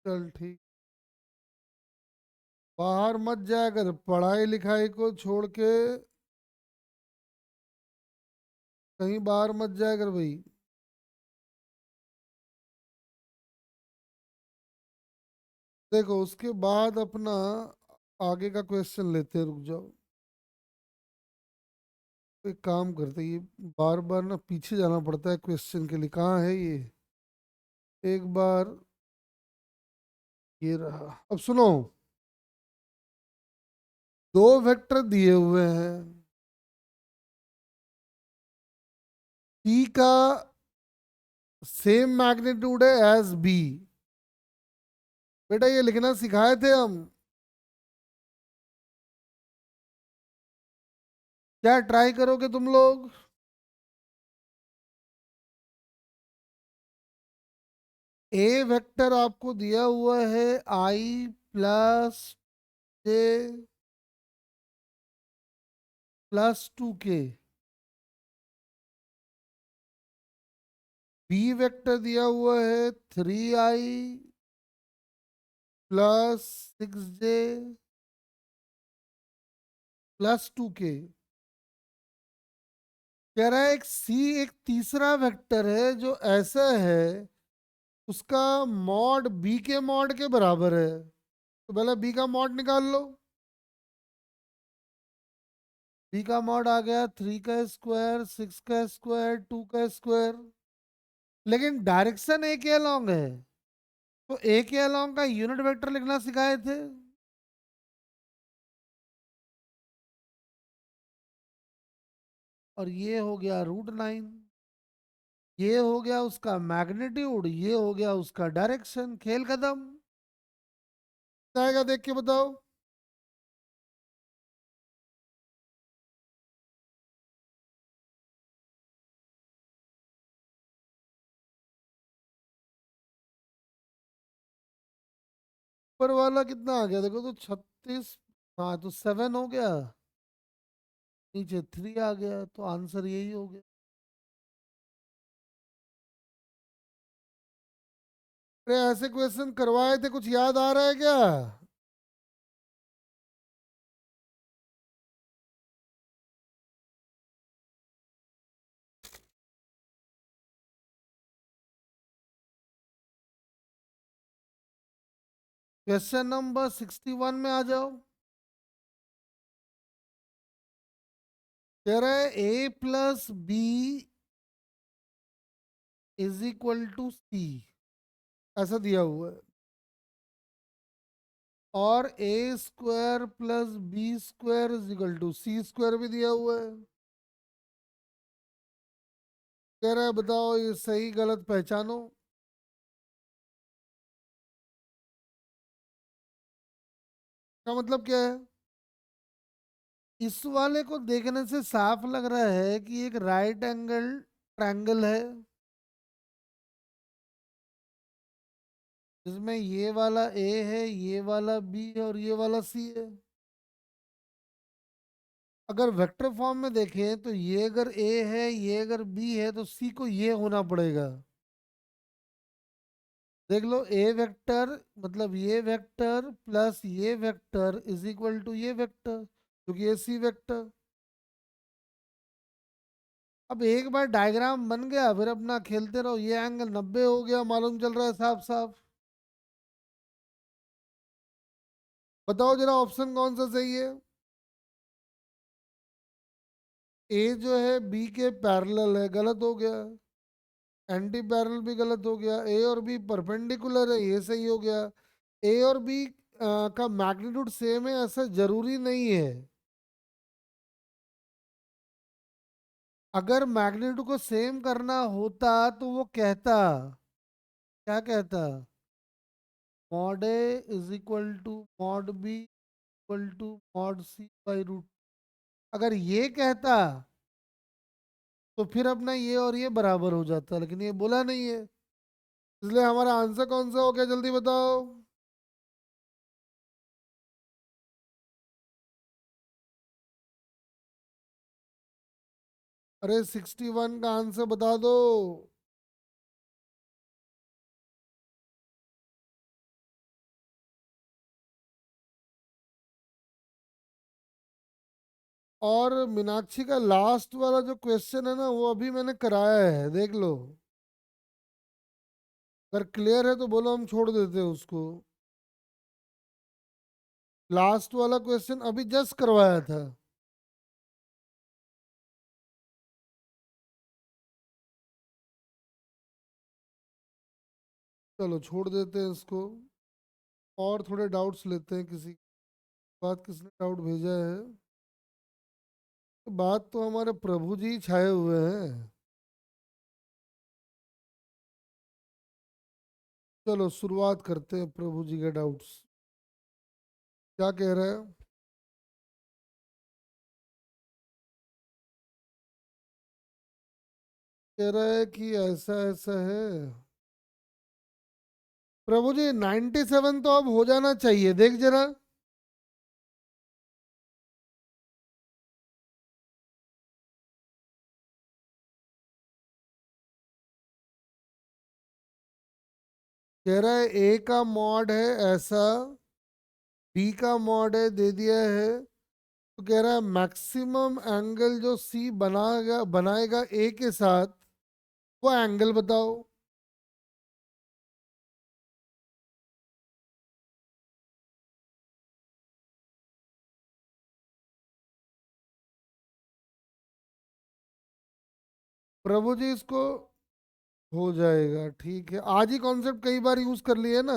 चल ठीक। बाहर मत जाया कर, पढ़ाई लिखाई को छोड़ के कहीं बाहर मत जाया कर भाई। देखो उसके बाद अपना आगे का क्वेश्चन लेते हैं, रुक जाओ। एक काम करते हैं, ये बार बार ना पीछे जाना पड़ता है क्वेश्चन के लिए। कहाँ है ये। एक बार ये रहा। अब सुनो, दो वेक्टर दिए हुए हैं। टी का सेम मैग्नीट्यूड है एज बी। बेटा ये लिखना सिखाए थे हम। क्या ट्राई करोगे तुम लोग। ए वेक्टर आपको दिया हुआ है आई प्लस जे +2k। बी वेक्टर दिया हुआ है 3i +6j +2k। कह रहा है एक सी एक तीसरा वेक्टर है जो ऐसा है, उसका मॉड बी के मॉड के बराबर है। तो पहले बी का मॉड निकाल लो। बी का मॉड आ गया 3 का स्क्वायर, 6 का स्क्वायर, 2 का स्क्वायर। लेकिन डायरेक्शन ए के अलोंग है, तो ए के अलोंग का यूनिट वेक्टर लिखना सिखाए थे। और ये हो गया √9। ये हो गया उसका मैग्नीट्यूड, ये हो गया उसका डायरेक्शन। खेल खत्म। आएगा देख के बताओ। ऊपर वाला कितना आ गया देखो तो 36। हाँ तो 7 हो गया। नीचे 3 आ गया, तो आंसर यही हो गया। अरे ऐसे क्वेश्चन करवाए थे, कुछ याद आ रहा है क्या। क्वेश्चन नंबर 61 में आ जाओ। कह रहा है A+B = C। ऐसा दिया हुआ है। और A square plus B square is equal to C square भी दिया हुआ है। कह रहा है बताओ ये सही गलत पहचानो। का मतलब क्या है? इस वाले को देखने से साफ लग रहा है कि एक राइट एंगल ट्रायंगल है, जिसमें ये वाला ए है, ये वाला बी है और ये वाला सी है। अगर वेक्टर फॉर्म में देखें तो ये अगर ए है, ये अगर बी है, तो सी को ये होना पड़ेगा। देख लो, ए वेक्टर मतलब ये वेक्टर प्लस ये वेक्टर इज इक्वल टू ये वेक्टर, क्योंकि ये सी वेक्टर। अब एक बार डायग्राम बन गया, फिर अपना खेलते रहो। ये एंगल 90 हो गया, मालूम चल रहा है साफ साफ। बताओ जरा ऑप्शन कौन सा सही है? ए जो है बी के पैरेलल है, गलत हो गया। एंटी पैरेलल भी गलत हो गया। ए और बी परपेंडिकुलर है, ये सही हो गया। ए और बी का मैग्नीट्यूड सेम है ऐसा जरूरी नहीं है। अगर मैग्नीट्यूड को सेम करना होता तो वो कहता, क्या कहता? Mod A is equal to mod B equal to mod C by root. अगर ये कहता तो फिर अपना ये और ये बराबर हो जाता, लेकिन ये बोला नहीं है। इसलिए हमारा आंसर कौन सा हो गया, जल्दी बताओ। अरे 61 का आंसर बता दो। और मीनाक्षी का लास्ट वाला जो क्वेश्चन है ना, वो अभी मैंने कराया है, देख लो। अगर क्लियर है तो बोलो, हम छोड़ देते हैं उसको। लास्ट वाला क्वेश्चन अभी जस्ट करवाया था। चलो छोड़ देते हैं इसको, और थोड़े डाउट्स लेते हैं। किसी बात किसने डाउट भेजा है? बात तो हमारे प्रभु जी छाए हुए हैं। चलो शुरुआत करते हैं प्रभु जी के डाउट्स। क्या कह रहे हैं? कह रहा है कि ऐसा ऐसा है। प्रभु जी 97 तो अब हो जाना चाहिए, देख जरा। कह रहा है ए का मॉड है ऐसा, बी का मॉड है दे दिया है, तो कह रहा है मैक्सिमम एंगल जो सी बनाएगा बनाएगा ए के साथ, वो एंगल बताओ। प्रभु जी इसको हो जाएगा, ठीक है। आज ही कॉन्सेप्ट कई बार यूज कर लिए ना,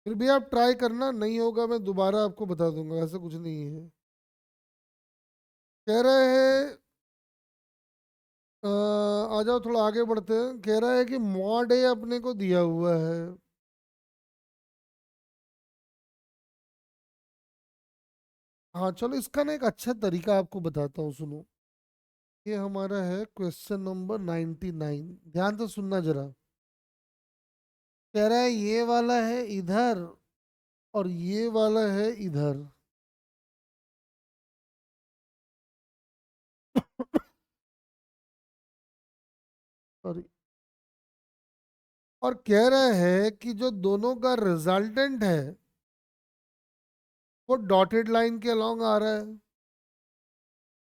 फिर भी आप ट्राई करना, नहीं होगा मैं दोबारा आपको बता दूंगा, ऐसा कुछ नहीं है। कह रहे हैं आ जाओ थोड़ा आगे बढ़ते हैं। कह रहा है कि मॉड ए अपने को दिया हुआ है। हाँ चलो, इसका ना एक अच्छा तरीका आपको बताता हूँ, सुनो। ये हमारा है क्वेश्चन नंबर 99, ध्यान से सुनना जरा। कह रहा है ये वाला है इधर और ये वाला है इधर। और कह रहा है कि जो दोनों का रिजल्टेंट है वो डॉटेड लाइन के अलोंग आ रहा है।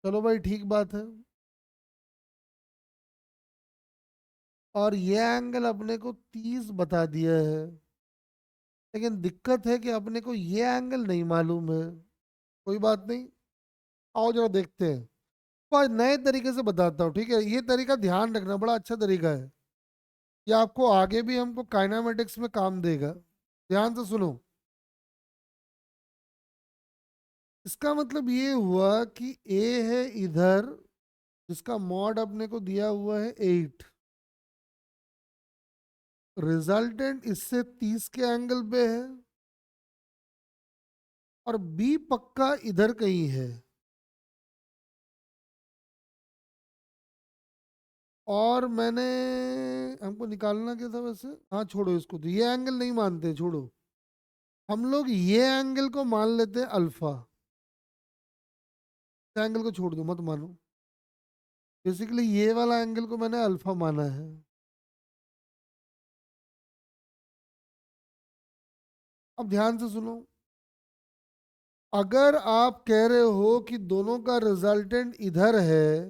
चलो भाई, ठीक बात है। और ये एंगल अपने को 30 बता दिया है, लेकिन दिक्कत है कि अपने को ये एंगल नहीं मालूम है। कोई बात नहीं, आओ जरा देखते हैं। तो आज नए तरीके से बताता हूँ, ठीक है? ये तरीका ध्यान रखना, बड़ा अच्छा तरीका है। ये आपको आगे भी हमको काइनामेटिक्स में काम देगा, ध्यान से सुनो। इसका मतलब ये हुआ कि ए है इधर, जिसका मॉड अपने को दिया हुआ है 8, रिजल्टेंट इससे 30 के एंगल पे है, और बी पक्का इधर कहीं है। और मैंने, हमको निकालना क्या था वैसे, हाँ छोड़ो इसको, तो ये एंगल नहीं मानते, छोड़ो। हम लोग ये एंगल को मान लेते हैं अल्फा, इस एंगल को छोड़ दो, मत मानो। बेसिकली ये वाला एंगल को मैंने अल्फा माना है। अब ध्यान से सुनो, अगर आप कह रहे हो कि दोनों का रिजल्टेंट इधर है,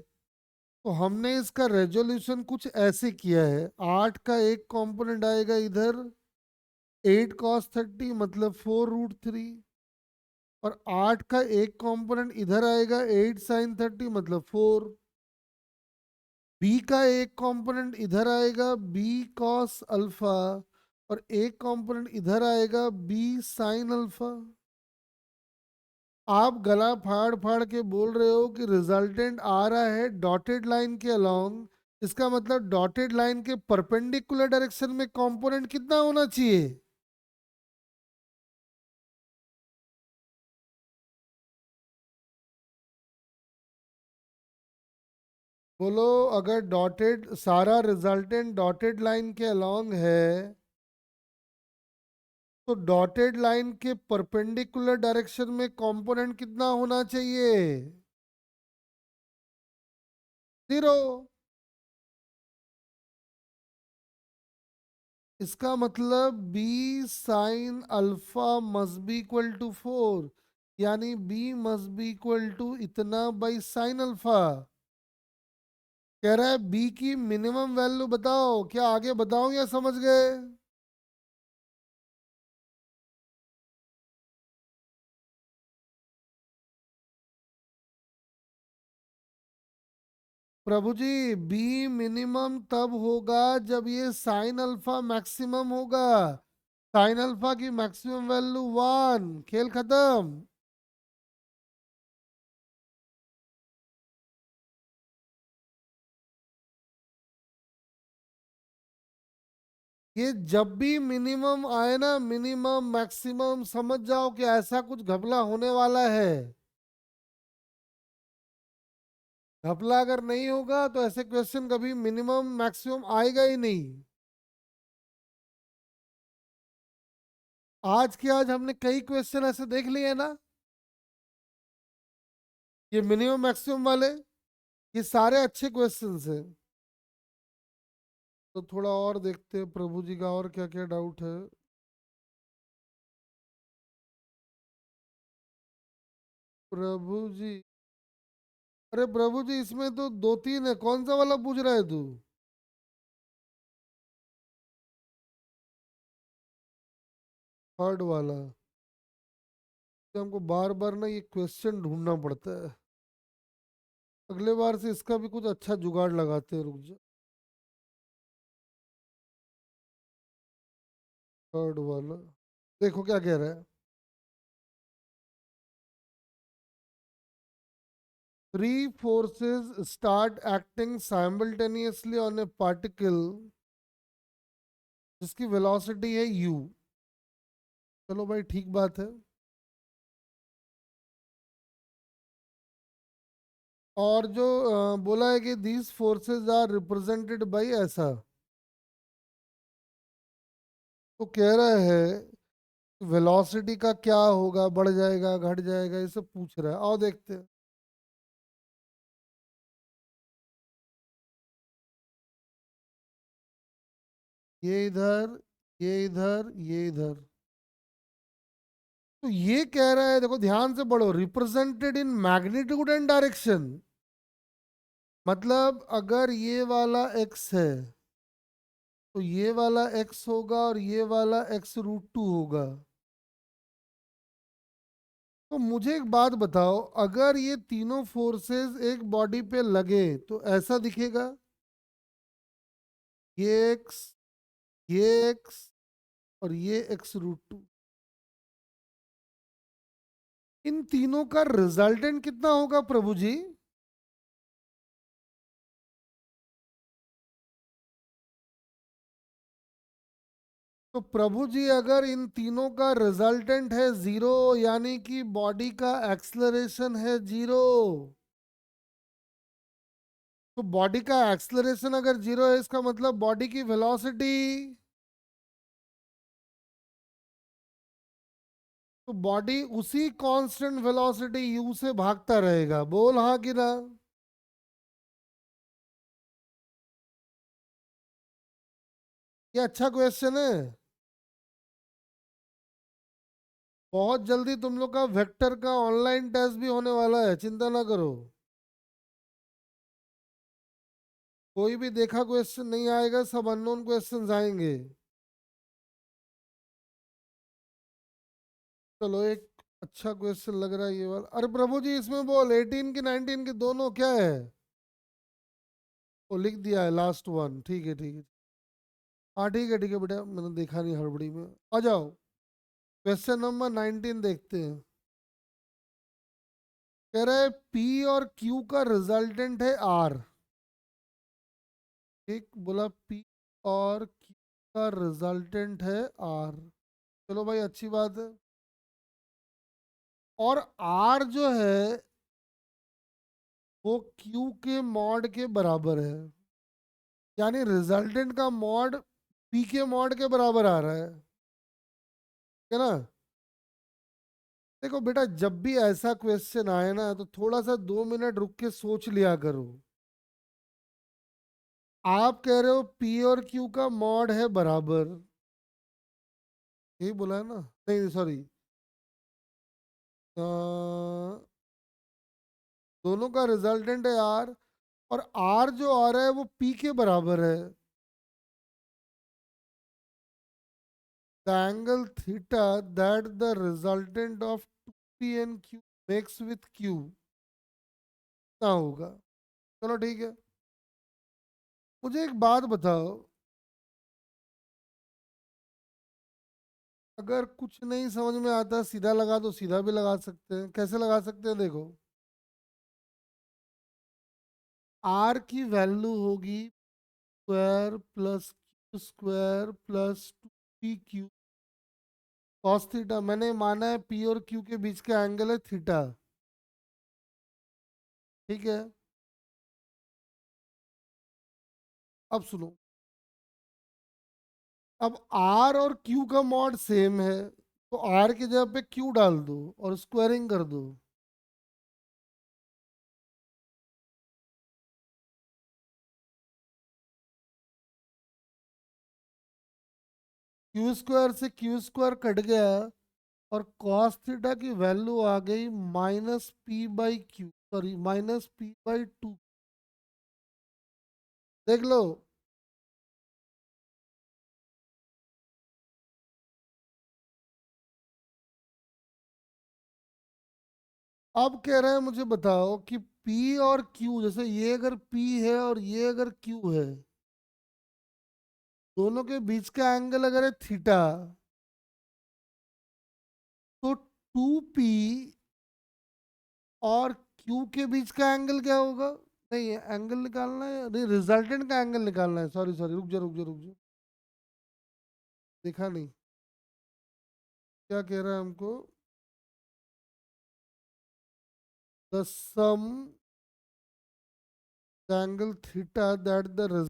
तो हमने इसका रेजोल्यूशन कुछ ऐसे किया है। 8 का एक कंपोनेंट आएगा इधर, 8 cos 30 मतलब 4√3, और 8 का एक कंपोनेंट इधर आएगा 8 sin 30 मतलब 4। बी का एक कंपोनेंट इधर आएगा b cos अल्फा, और एक कंपोनेंट इधर आएगा b sin अल्फा। आप गला फाड़ फाड़ के बोल रहे हो कि रिजल्टेंट आ रहा है डॉटेड लाइन के अलोंग, इसका मतलब डॉटेड लाइन के परपेंडिकुलर डायरेक्शन में कंपोनेंट कितना होना चाहिए? बोलो, अगर डॉटेड सारा रिजल्टेंट डॉटेड लाइन के अलोंग है, तो डॉटेड लाइन के परपेंडिकुलर डायरेक्शन में कंपोनेंट कितना होना चाहिए? 0। इसका मतलब B sine alpha must be equal to 4, यानी B must be equal to इतना बाई साइन अल्फा। कह रहा है बी की मिनिमम वैल्यू बताओ, क्या आगे बताओ या समझ गए? प्रभु जी, बी मिनिमम तब होगा जब ये साइन अल्फा मैक्सिमम होगा। साइन अल्फा की मैक्सिमम वैल्यू 1, खेल खत्म। ये जब भी मिनिमम आए ना, मिनिमम मैक्सिमम, समझ जाओ कि ऐसा कुछ घपला होने वाला है। घपला अगर नहीं होगा तो ऐसे क्वेश्चन कभी मिनिमम मैक्सिमम आएगा ही नहीं। आज के आज हमने कई क्वेश्चन ऐसे देख लिए ना, ये मिनिमम मैक्सिमम वाले, ये सारे अच्छे क्वेश्चंस हैं। तो थोड़ा और देखते हैं प्रभु जी का और क्या क्या डाउट है। प्रभु जी, अरे प्रभु जी, इसमें तो दो तीन है, कौन सा वाला पूछ रहा है तू? थर्ड वाला? तो हमको बार बार ना ये क्वेश्चन ढूंढना पड़ता है। अगले बार से इसका भी कुछ अच्छा जुगाड़ लगाते हैं, रुक जा। थर्ड वाला देखो क्या कह रहा है। Three forces start acting simultaneously on a particle जिसकी वेलोसिटी है u। चलो भाई, ठीक बात है। और जो बोला है कि these forces are represented by ऐसा, तो कह रहा है वेलोसिटी का क्या होगा, बढ़ जाएगा घट जाएगा, ये सब पूछ रहा है। आओ देखते हैं। ये इधर, ये इधर, ये इधर, तो ये कह रहा है, देखो ध्यान से पढ़ो, represented in magnitude and direction. मतलब अगर ये वाला x है, तो ये वाला x होगा और ये वाला x√2 होगा। तो मुझे एक बात बताओ, अगर ये तीनों फोर्सेस एक बॉडी पे लगे तो ऐसा दिखेगा, ये x, ये एक्स और ये x√2, इन तीनों का रिजल्टेंट कितना होगा प्रभु जी? तो प्रभु जी अगर इन तीनों का रिजल्टेंट है जीरो, यानी कि बॉडी का एक्सलरेशन है जीरो, तो बॉडी का एक्सलरेशन अगर जीरो है, इसका मतलब बॉडी की वेलोसिटी, तो बॉडी उसी कांस्टेंट वेलोसिटी यू से भागता रहेगा। बोल हाँ कि ना? ये अच्छा क्वेश्चन है। बहुत जल्दी तुम लोग का वेक्टर का ऑनलाइन टेस्ट भी होने वाला है, चिंता ना करो। कोई भी देखा क्वेश्चन नहीं आएगा, सब अननोन क्वेश्चंस आएंगे। चलो एक अच्छा क्वेश्चन लग रहा है ये वाला। अरे प्रभु जी इसमें बोल 18 की 19 की दोनों क्या है? वो लिख दिया है लास्ट वन, ठीक है ठीक है। हाँ ठीक है बेटा, मैंने देखा नहीं हड़बड़ी में। आ जाओ, क्वेश्चन नंबर 19 देखते हैं। कह रहे पी और क्यू का रिजल्टेंट है आर। ठीक बोला, पी और क्यू का रिजल्टेंट है आर। चलो भाई अच्छी बात है। और आर जो है वो क्यू के मॉड के बराबर है, यानी रिजल्टेंट का मॉड पी के मॉड के बराबर आ रहा है ना? देखो बेटा, जब भी ऐसा क्वेश्चन आए ना तो थोड़ा सा 2 मिनट रुक के सोच लिया करो। आप कह रहे हो पी और क्यू का मॉड है बराबर, यही बोला है ना? नहीं सॉरी, दोनों का रिजल्टेंट है आर, और आर जो आ रहा है वो पी के बराबर है। The angle theta that the resultant of P and Q makes with Q ना होगा। चलो ठीक है। मुझे एक बात बताओ, अगर कुछ नहीं समझ में आता सीधा लगा तो सीधा भी लगा सकते हैं। कैसे लगा सकते हैं देखो, आर की वैल्यू होगी square plus Q square plus 2p Q cos theta. मैंने माना है पी और क्यू के बीच का एंगल है थीटा, ठीक है? अब सुनो, अब आर और क्यू का मॉड सेम है, तो आर की जगह पे क्यू डाल दो और स्क्वायरिंग कर दो। क्यू स्क्वायर से क्यू स्क्वायर कट गया, और कॉस थीटा की वैल्यू आ गई -p/q, सॉरी -p/2। देख लो, अब कह रहे हैं मुझे बताओ कि P और Q, जैसे ये अगर P है और ये अगर Q है, दोनों के बीच का एंगल अगर है थीटा, तो 2P और Q के बीच का एंगल क्या होगा? नहीं, एंगल निकालना है, नहीं रिजल्टेंट का एंगल निकालना है। सॉरी सॉरी, रुक जा। देखा नहीं, क्या कह रहा है हमको? The sum angle theta that the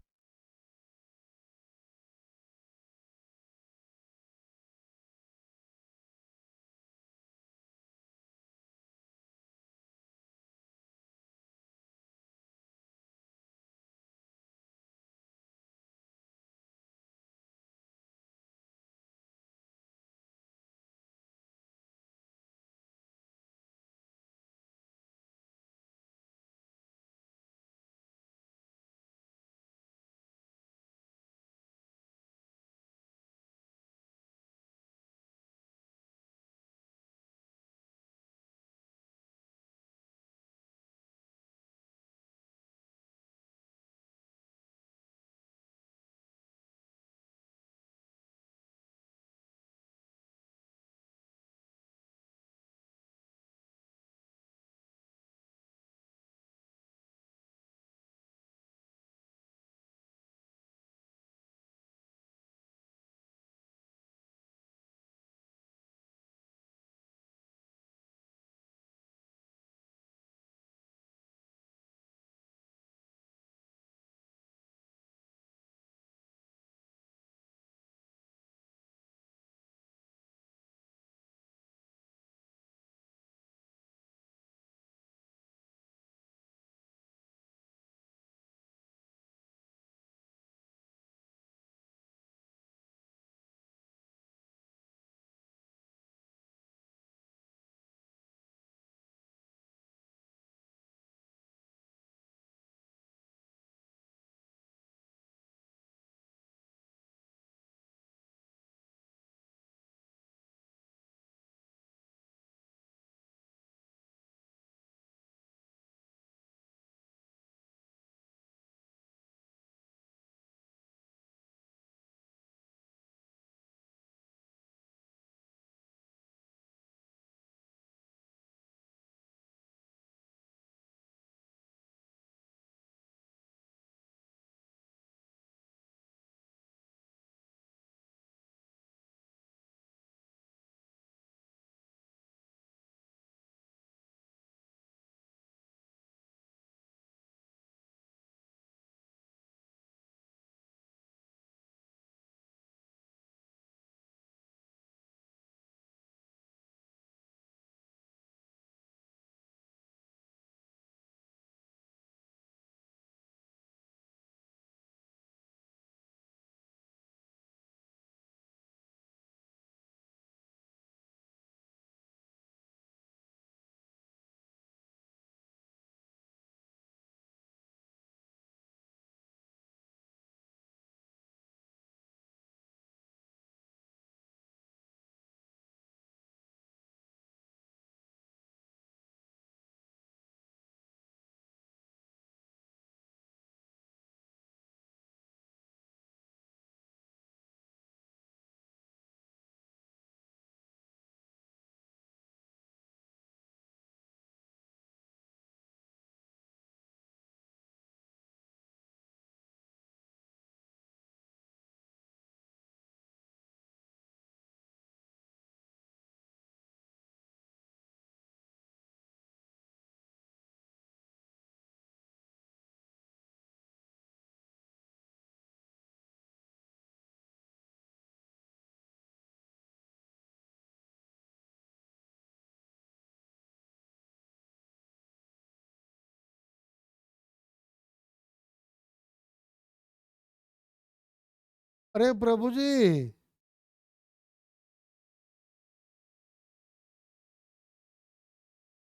अरे प्रभु जी,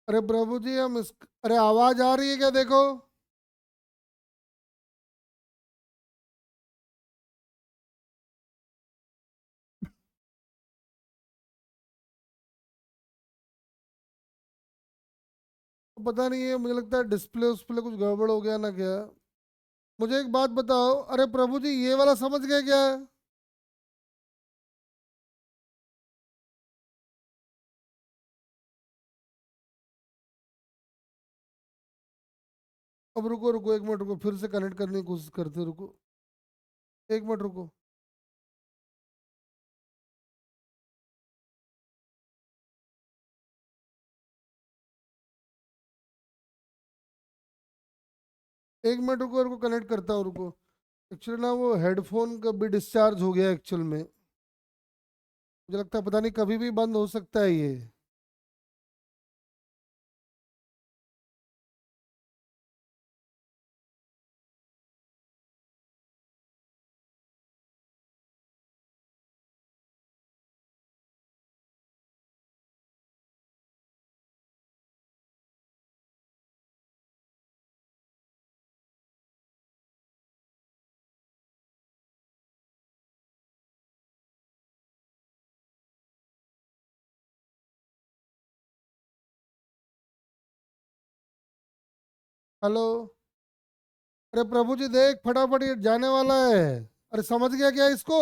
अरे प्रभु जी हम इस, अरे आवाज आ रही है क्या, देखो। पता नहीं है, मुझे लगता है डिस्प्ले उस्प्ले कुछ गड़बड़ हो गया ना क्या। मुझे एक बात बताओ, अरे प्रभु जी ये वाला समझ गए क्या। अब रुको रुको, एक मिनट रुको, फिर से कनेक्ट करने की कोशिश करते, रुको। एक मिनट रुको। एक मिनट रुको, रुको कनेक्ट करता हूँ, रुको। एक्चुअली ना वो हेडफोन का भी डिस्चार्ज हो गया एक्चुअल में। मुझे लगता है पता नहीं कभी भी बंद हो सकता है ये। हेलो। अरे प्रभु जी देख, फटाफट ये जाने वाला है। अरे समझ गया क्या इसको।